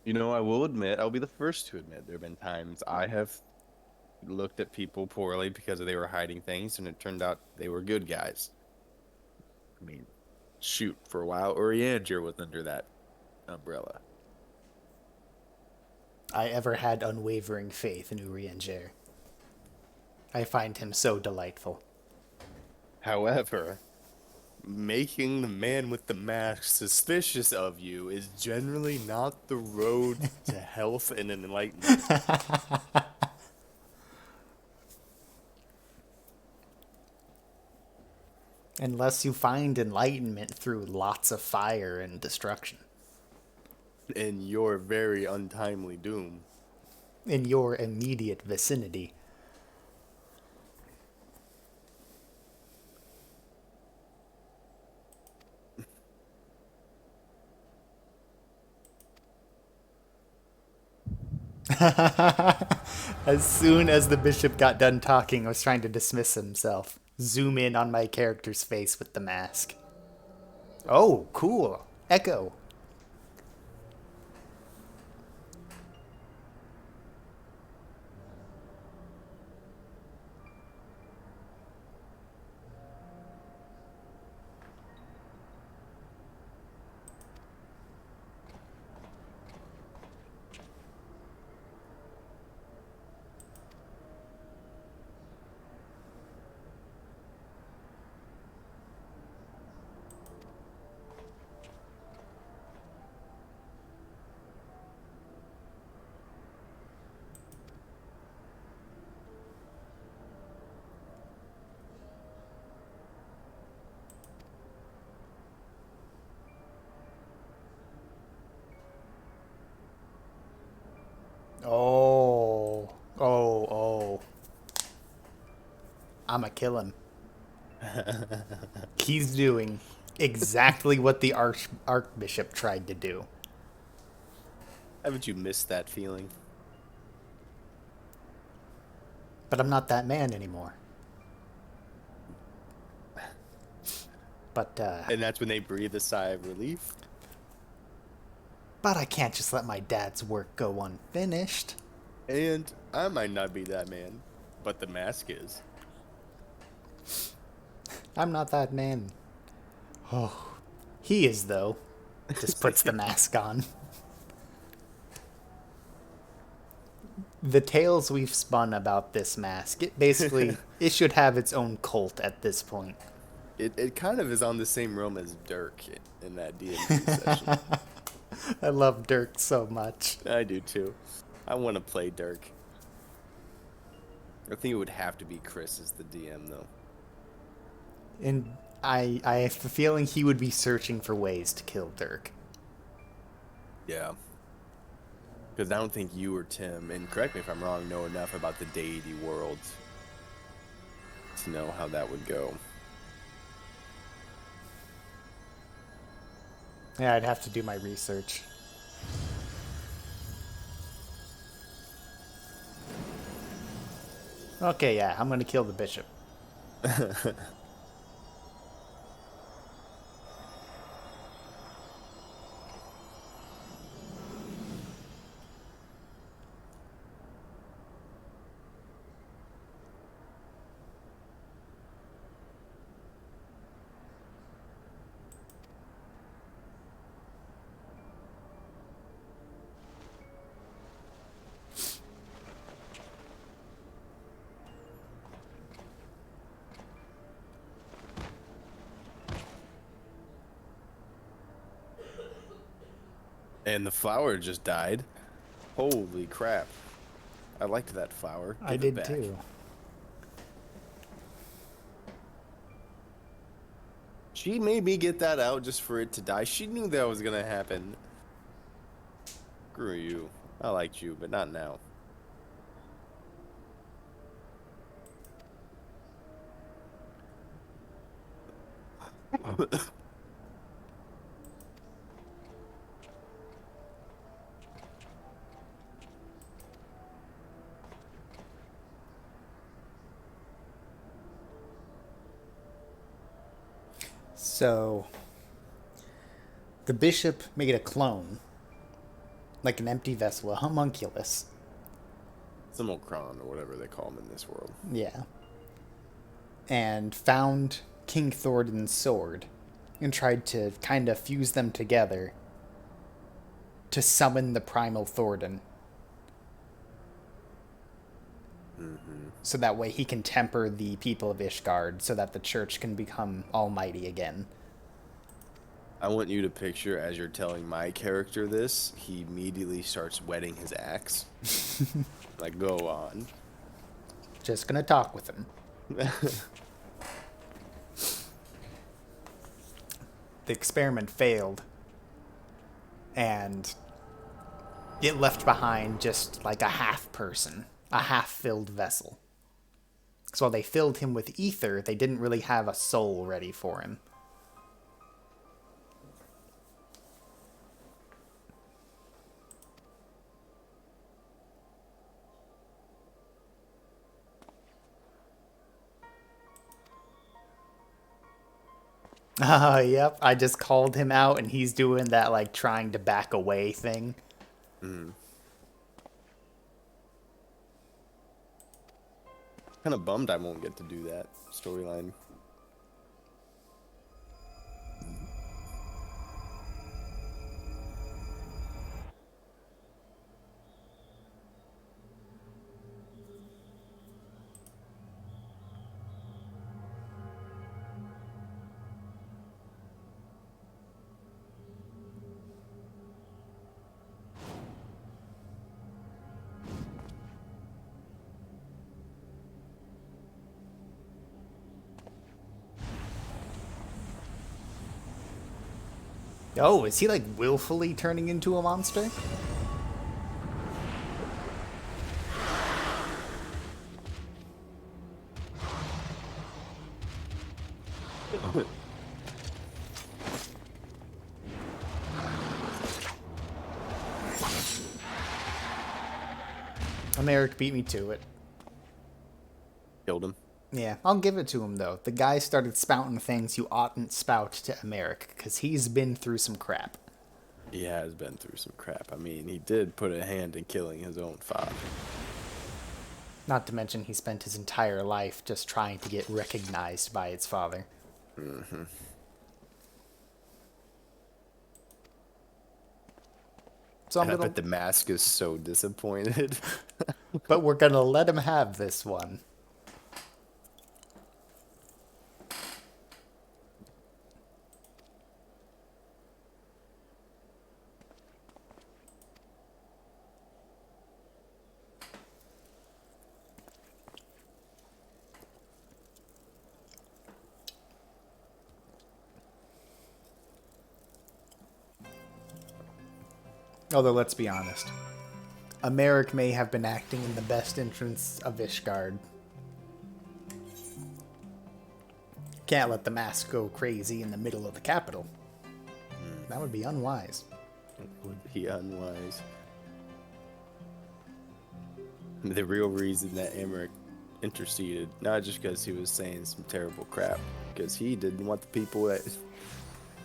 You know, I will admit, I'll be the first to admit, there have been times I have looked at people poorly because they were hiding things, and it turned out they were good guys. I mean, shoot, for a while, Urianger was under that umbrella.
I ever had unwavering faith in Urianger. I find him so delightful.
However, making the man with the mask suspicious of you is generally not the road to health and enlightenment.
Unless you find enlightenment through lots of fire and destruction.
In your very untimely doom.
In your immediate vicinity. As soon as the bishop got done talking, I was trying to dismiss himself. Zoom in on my character's face with the mask. Oh, cool. Echo. Oh. I'ma kill him. He's doing exactly what the Archbishop tried to do.
Haven't you missed that feeling?
But I'm not that man anymore. But,
And that's when they breathe a sigh of relief.
but I can't just let my dad's work go unfinished.
And I might not be that man, but the mask is.
I'm not that man. Oh, he is, though. Just puts the mask on. The tales we've spun about this mask, it should have its own cult at this point.
It kind of is on the same realm as Dirk in that D&D session.
I love Dirk so much.
I do too. I want to play Dirk. I think it would have to be Chris as the DM though.
And I have a feeling he would be searching for ways to kill Dirk.
Yeah. Because I don't think you or Tim, and correct me if I'm wrong, know enough about the deity world to know how that would go.
Yeah, I'd have to do my research. Okay, yeah, I'm gonna kill the bishop.
And the flower just died. Holy crap. I liked that flower.
I
Give it
did
back.
too.
She made me get that out just for it to die. She knew that was gonna happen. Screw you. I liked you, but not now.
So, the bishop made a clone, like an empty vessel, a homunculus.
Simulcron, or whatever they call them in this world.
Yeah. And found King Thornton's sword and tried to kind of fuse them together to summon the primal Thornton. So that way he can temper the people of Ishgard so that the church can become almighty again.
I want you to picture as you're telling my character this, he immediately starts whetting his axe. Like, go on.
Just gonna talk with him. The experiment failed. And it left behind just like a half person, a half-filled vessel. So while they filled him with ether, they didn't really have a soul ready for him. Yep, I just called him out and he's doing that, like, trying to back away thing.
Kind of bummed I won't get to do that storyline.
Oh, is he, like, willfully turning into a monster? Americ beat me to it.
Killed him.
Yeah, I'll give it to him, though. The guy started spouting things you oughtn't spout to Americ, because he's been through some crap.
He has been through some crap. I mean, he did put a hand in killing his own father.
Not to mention he spent his entire life just trying to get recognized by its father.
Mm-hmm.
So
I bet the mask is so disappointed.
But we're gonna let him have this one. Although, let's be honest. Americ may have been acting in the best interests of Ishgard. Can't let the mask go crazy in the middle of the capital. That would be unwise.
It would be unwise. The real reason that Emmerich interceded, not just because he was saying some terrible crap, because he didn't want the people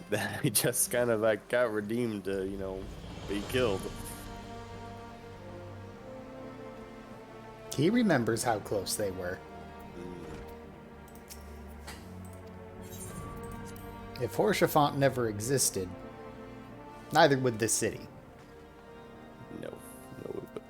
that he just kind of like got redeemed to, you know, be killed.
He remembers how close they were. If Horshafont never existed, neither would this city.
No, it wouldn't.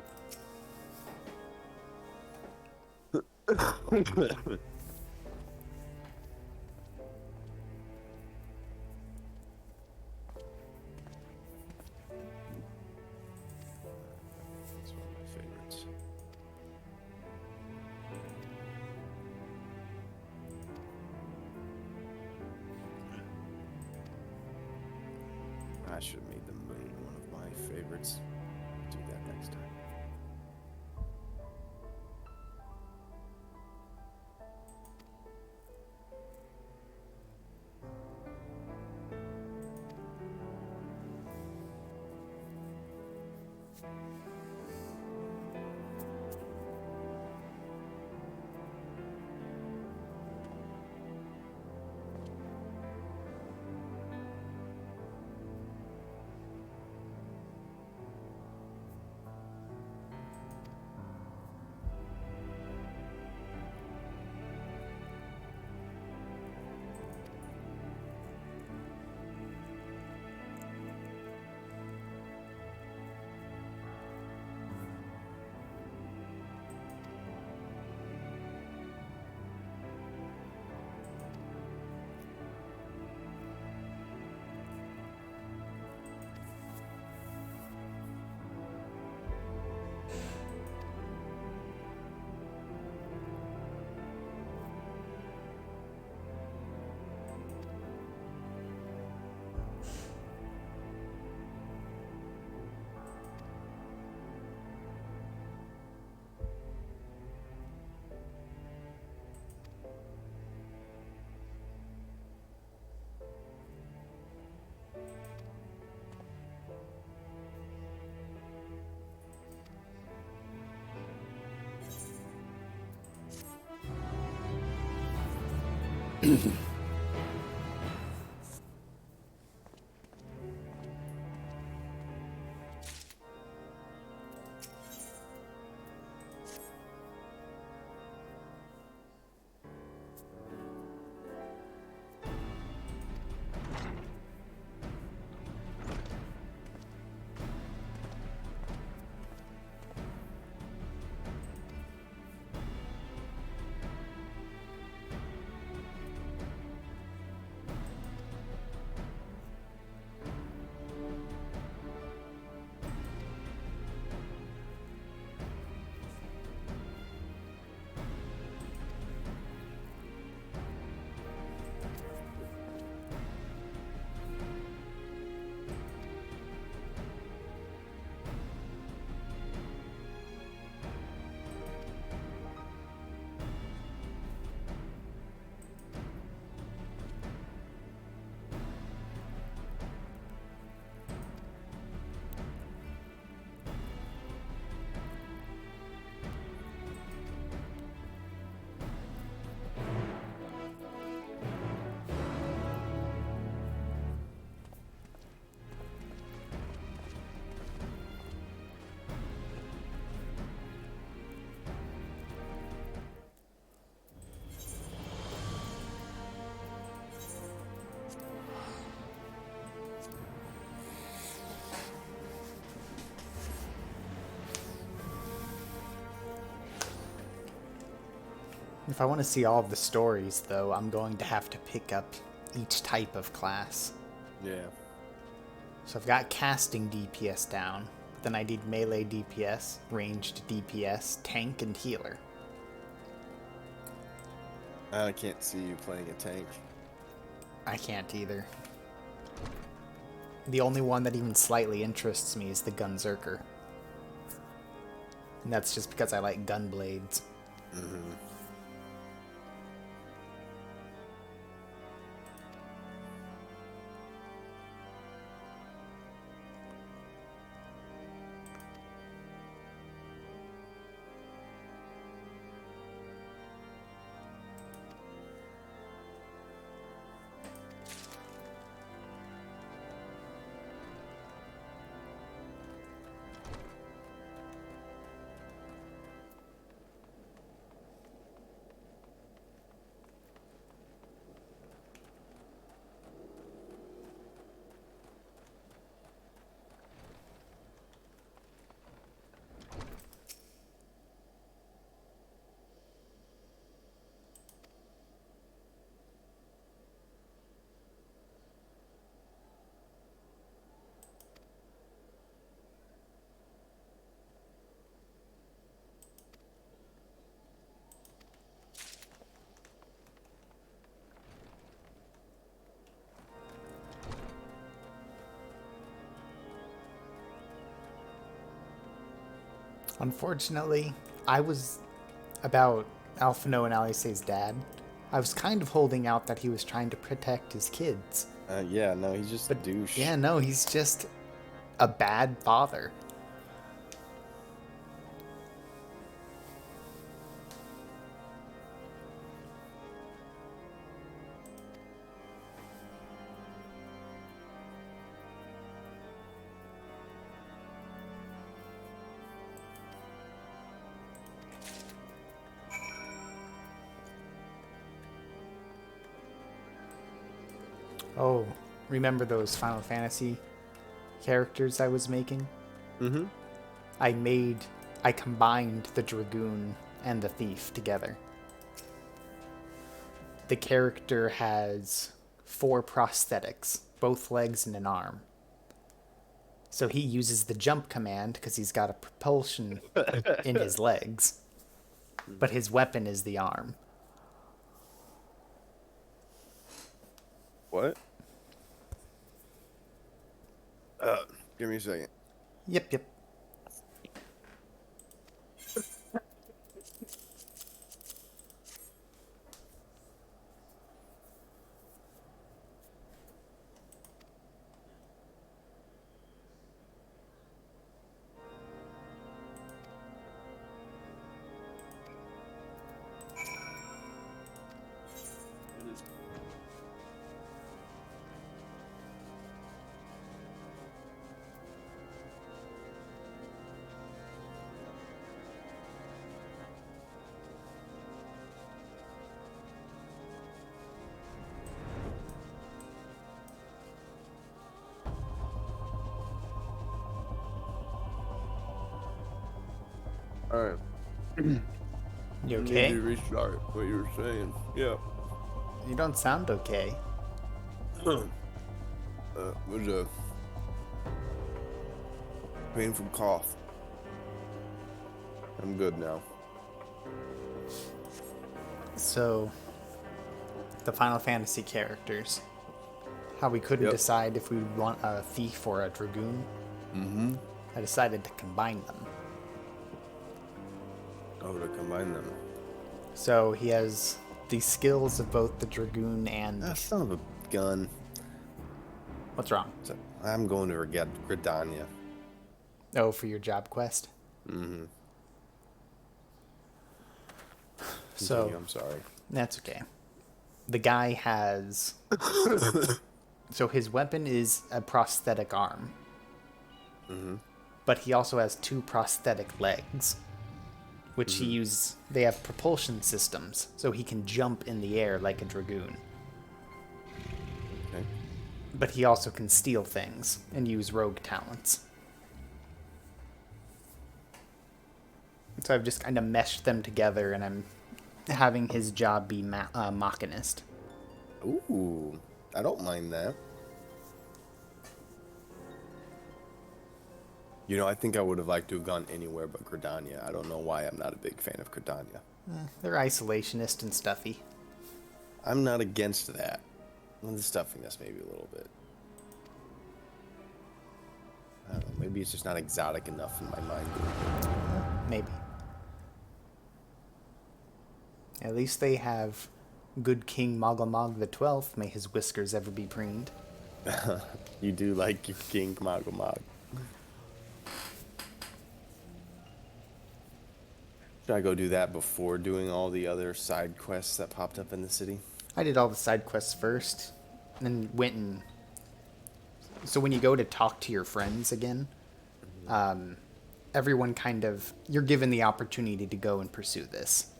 That's one of my favorites. I should have made the moon one of my favorites. Do that next time.
If I want to see all of the stories, though, I'm going to have to pick up each type of class.
Yeah.
So I've got casting DPS down. Then I need melee DPS, ranged DPS, tank, and healer.
I can't see you playing a tank.
I can't either. The only one that even slightly interests me is the Gunzerker. And that's just because I like gun blades.
Mm-hmm.
Unfortunately, I was about Alphino and Alice's dad. I was kind of holding out that he was trying to protect his kids.
Yeah, no, he's just a douche.
Yeah, no, he's just a bad father. Oh, remember those Final Fantasy characters I was making?
Mm-hmm.
I combined the Dragoon and the Thief together. The character has 4 prosthetics, both legs and an arm. So he uses the jump command because he's got a propulsion in his legs. But his weapon is the arm.
What? Give me a second.
Yep.
All right.
You
Need
okay?
to restart what you were saying. Yeah.
You don't sound okay.
Was a painful cough. I'm good now.
So, the Final Fantasy characters. How we couldn't
Yep.
decide if we want a Thief or a Dragoon.
Mm-hmm.
I decided to combine them.
Oh, to combine them.
So he has the skills of both the Dragoon and...
Ah, son of a gun.
What's wrong?
So, I'm going to Gridania.
Oh, for your job quest?
Mm-hmm.
So,
Continue, I'm sorry.
that's okay. The guy has... So his weapon is a prosthetic arm.
Mm-hmm.
But he also has 2 prosthetic legs. Which he uses... They have propulsion systems. So he can jump in the air like a Dragoon.
Okay.
But he also can steal things and use rogue talents. So I've just kind of meshed them together, and I'm having his job be machinist.
Ooh, I don't mind that. You know, I think I would have liked to have gone anywhere but Gridania. I don't know why I'm not a big fan of Gridania.
They're isolationist and stuffy.
I'm not against that. The stuffiness maybe a little bit. I don't know, maybe it's just not exotic enough in my mind.
Maybe. At least they have good King Moglamog the 12th. May his whiskers ever be preened.
You do like your King Magomag. Should I go do that before doing all the other side quests that popped up in the city?
I did all the side quests first, and then went and... So when you go to talk to your friends again, everyone kind of... You're given the opportunity to go and pursue this.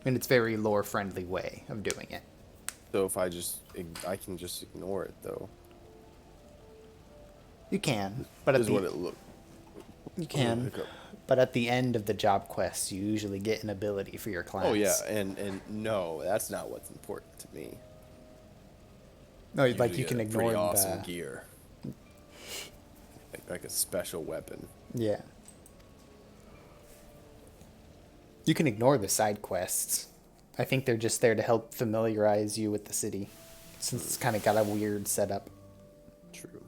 And it's very lore-friendly way of doing it.
So if I can just ignore it though.
You can, but
This is what it looked.
You can, but at the end of the job quests, you usually get an ability for your class.
Oh yeah, and no, that's not what's important to me.
No, like you can ignore
pretty awesome gear, like a special weapon.
Yeah. You can ignore the side quests. I think they're just there to help familiarize you with the city, since it's kind of got a weird setup.
True.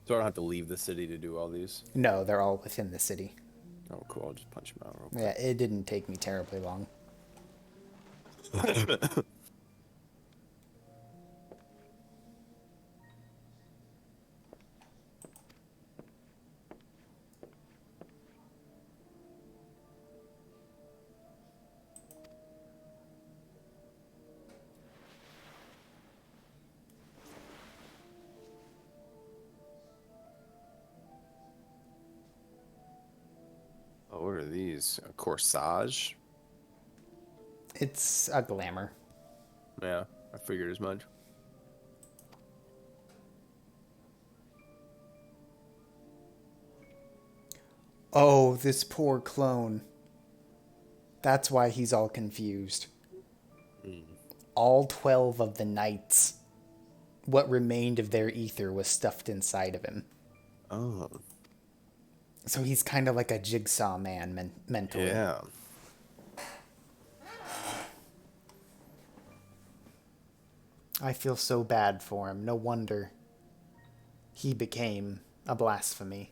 So I don't have to leave the city to do all these?
No, they're all within the city.
Oh, cool. I'll just punch them out real quick.
Yeah, it didn't take me terribly long.
Oh, what are these? A corsage?
It's a glamour.
Yeah, I figured as much.
Oh, this poor clone. That's why he's all confused. All 12 of the knights, what remained of their ether was stuffed inside of him.
Oh.
So he's kind of like a jigsaw man mentally.
Yeah.
I feel so bad for him. No wonder he became a blasphemy.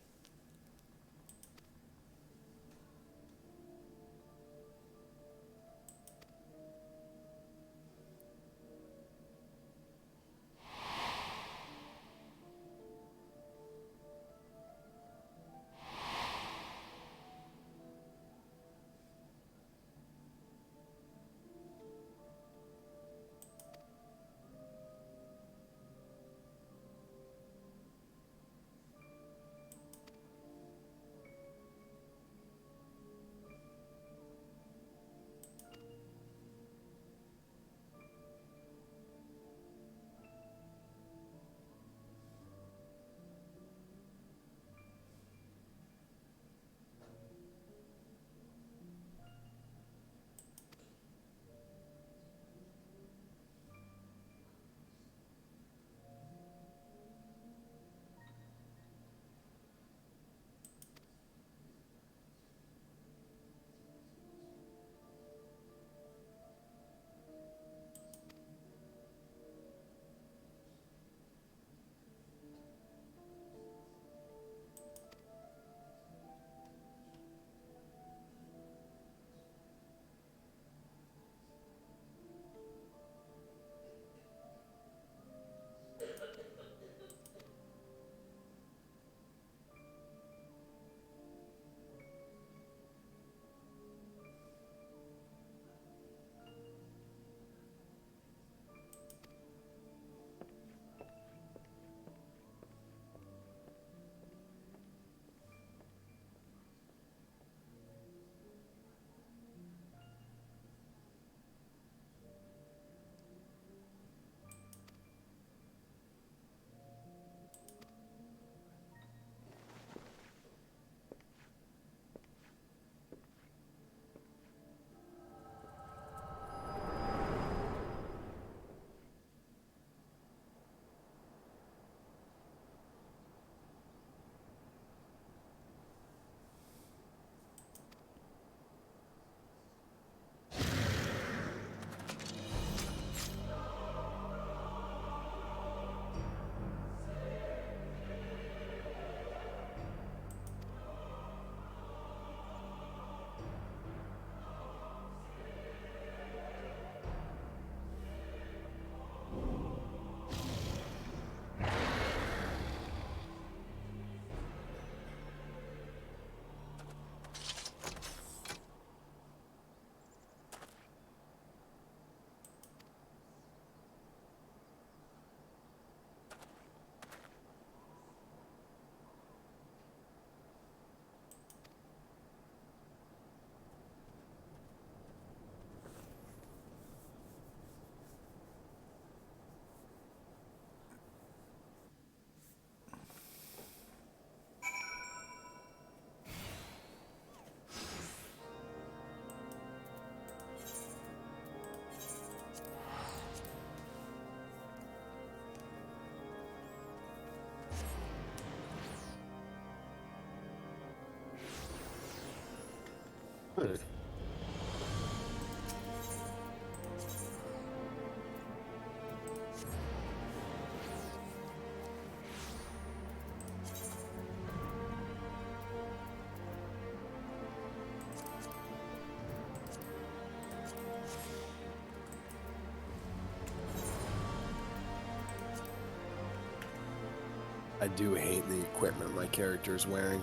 I do hate the equipment my character is wearing.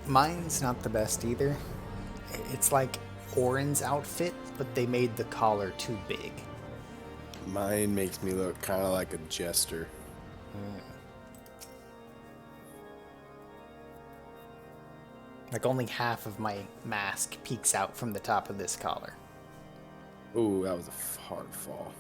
Mine's not the best either. It's like Orin's outfit, but they made the collar too big.
Mine makes me look kind of like a jester.
Like only half of my mask peeks out from the top of this collar.
Ooh, that was a hard fall.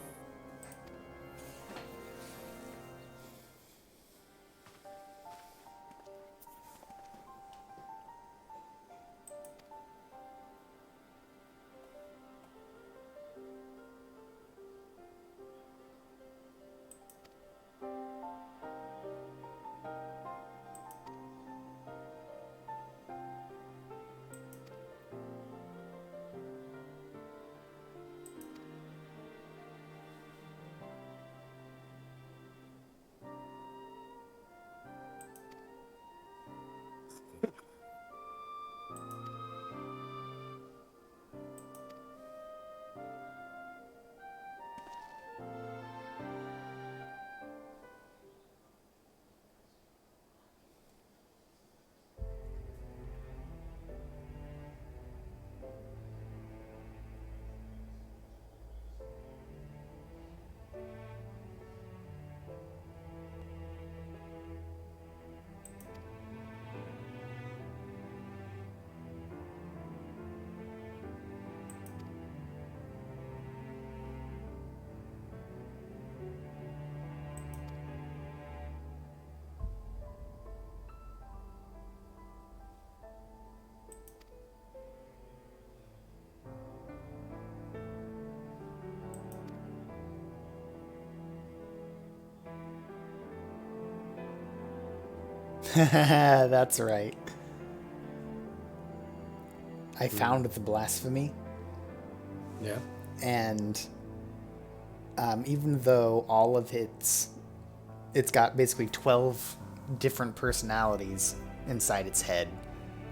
That's right. I found the blasphemy.
Yeah.
And even though all of it's got basically 12 different personalities inside its head,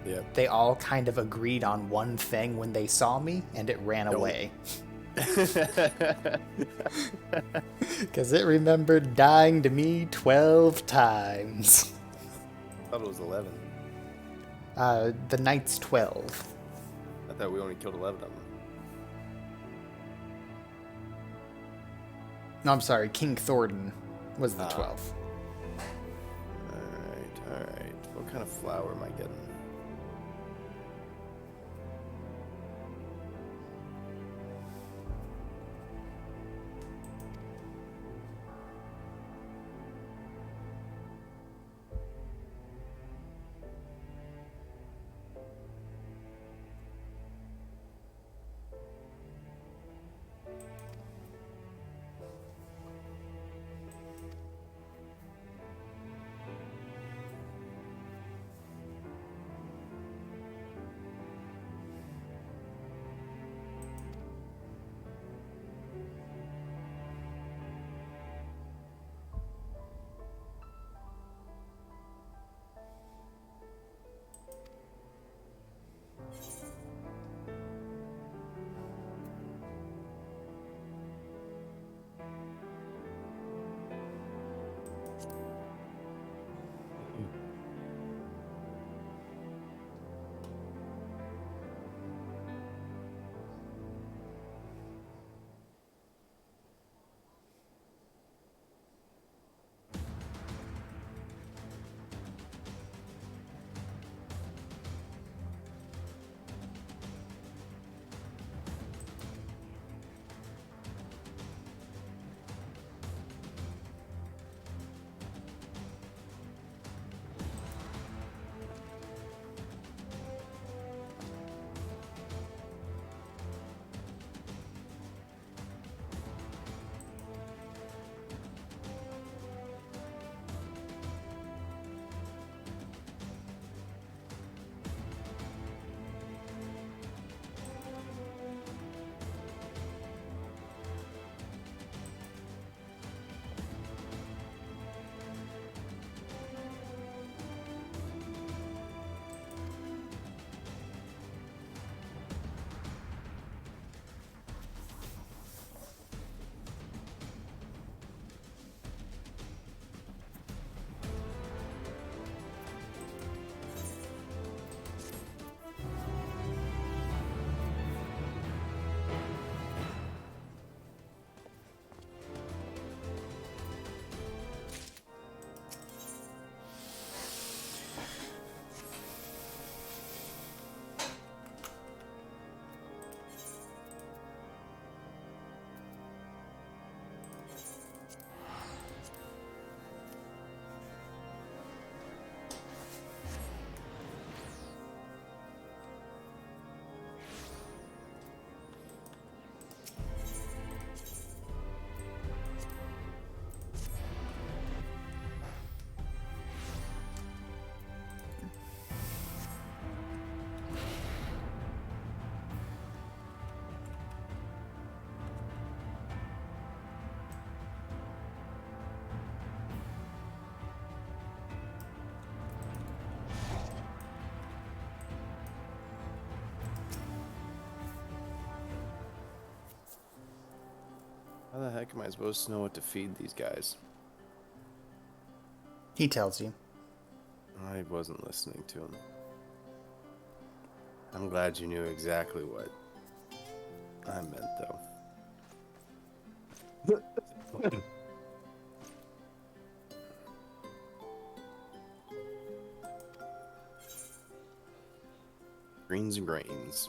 Yeah.
they all kind of agreed on one thing when they saw me, and it ran away. Because it remembered dying to me 12 times.
I thought it was 11.
The knight's 12.
I thought we only killed 11 of them.
No, I'm sorry, King Thornton was the 12th.
Alright. What kind of flower am I getting? How the heck am I supposed to know what to feed these guys?
He tells you.
I wasn't listening to him. I'm glad you knew exactly what I meant, though. Greens and grains.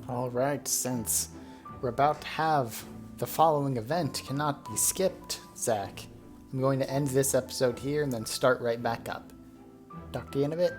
Alright, since we're about to have the following event cannot be skipped, Zach, I'm going to end this episode here and then start right back up. Talk to you in a bit.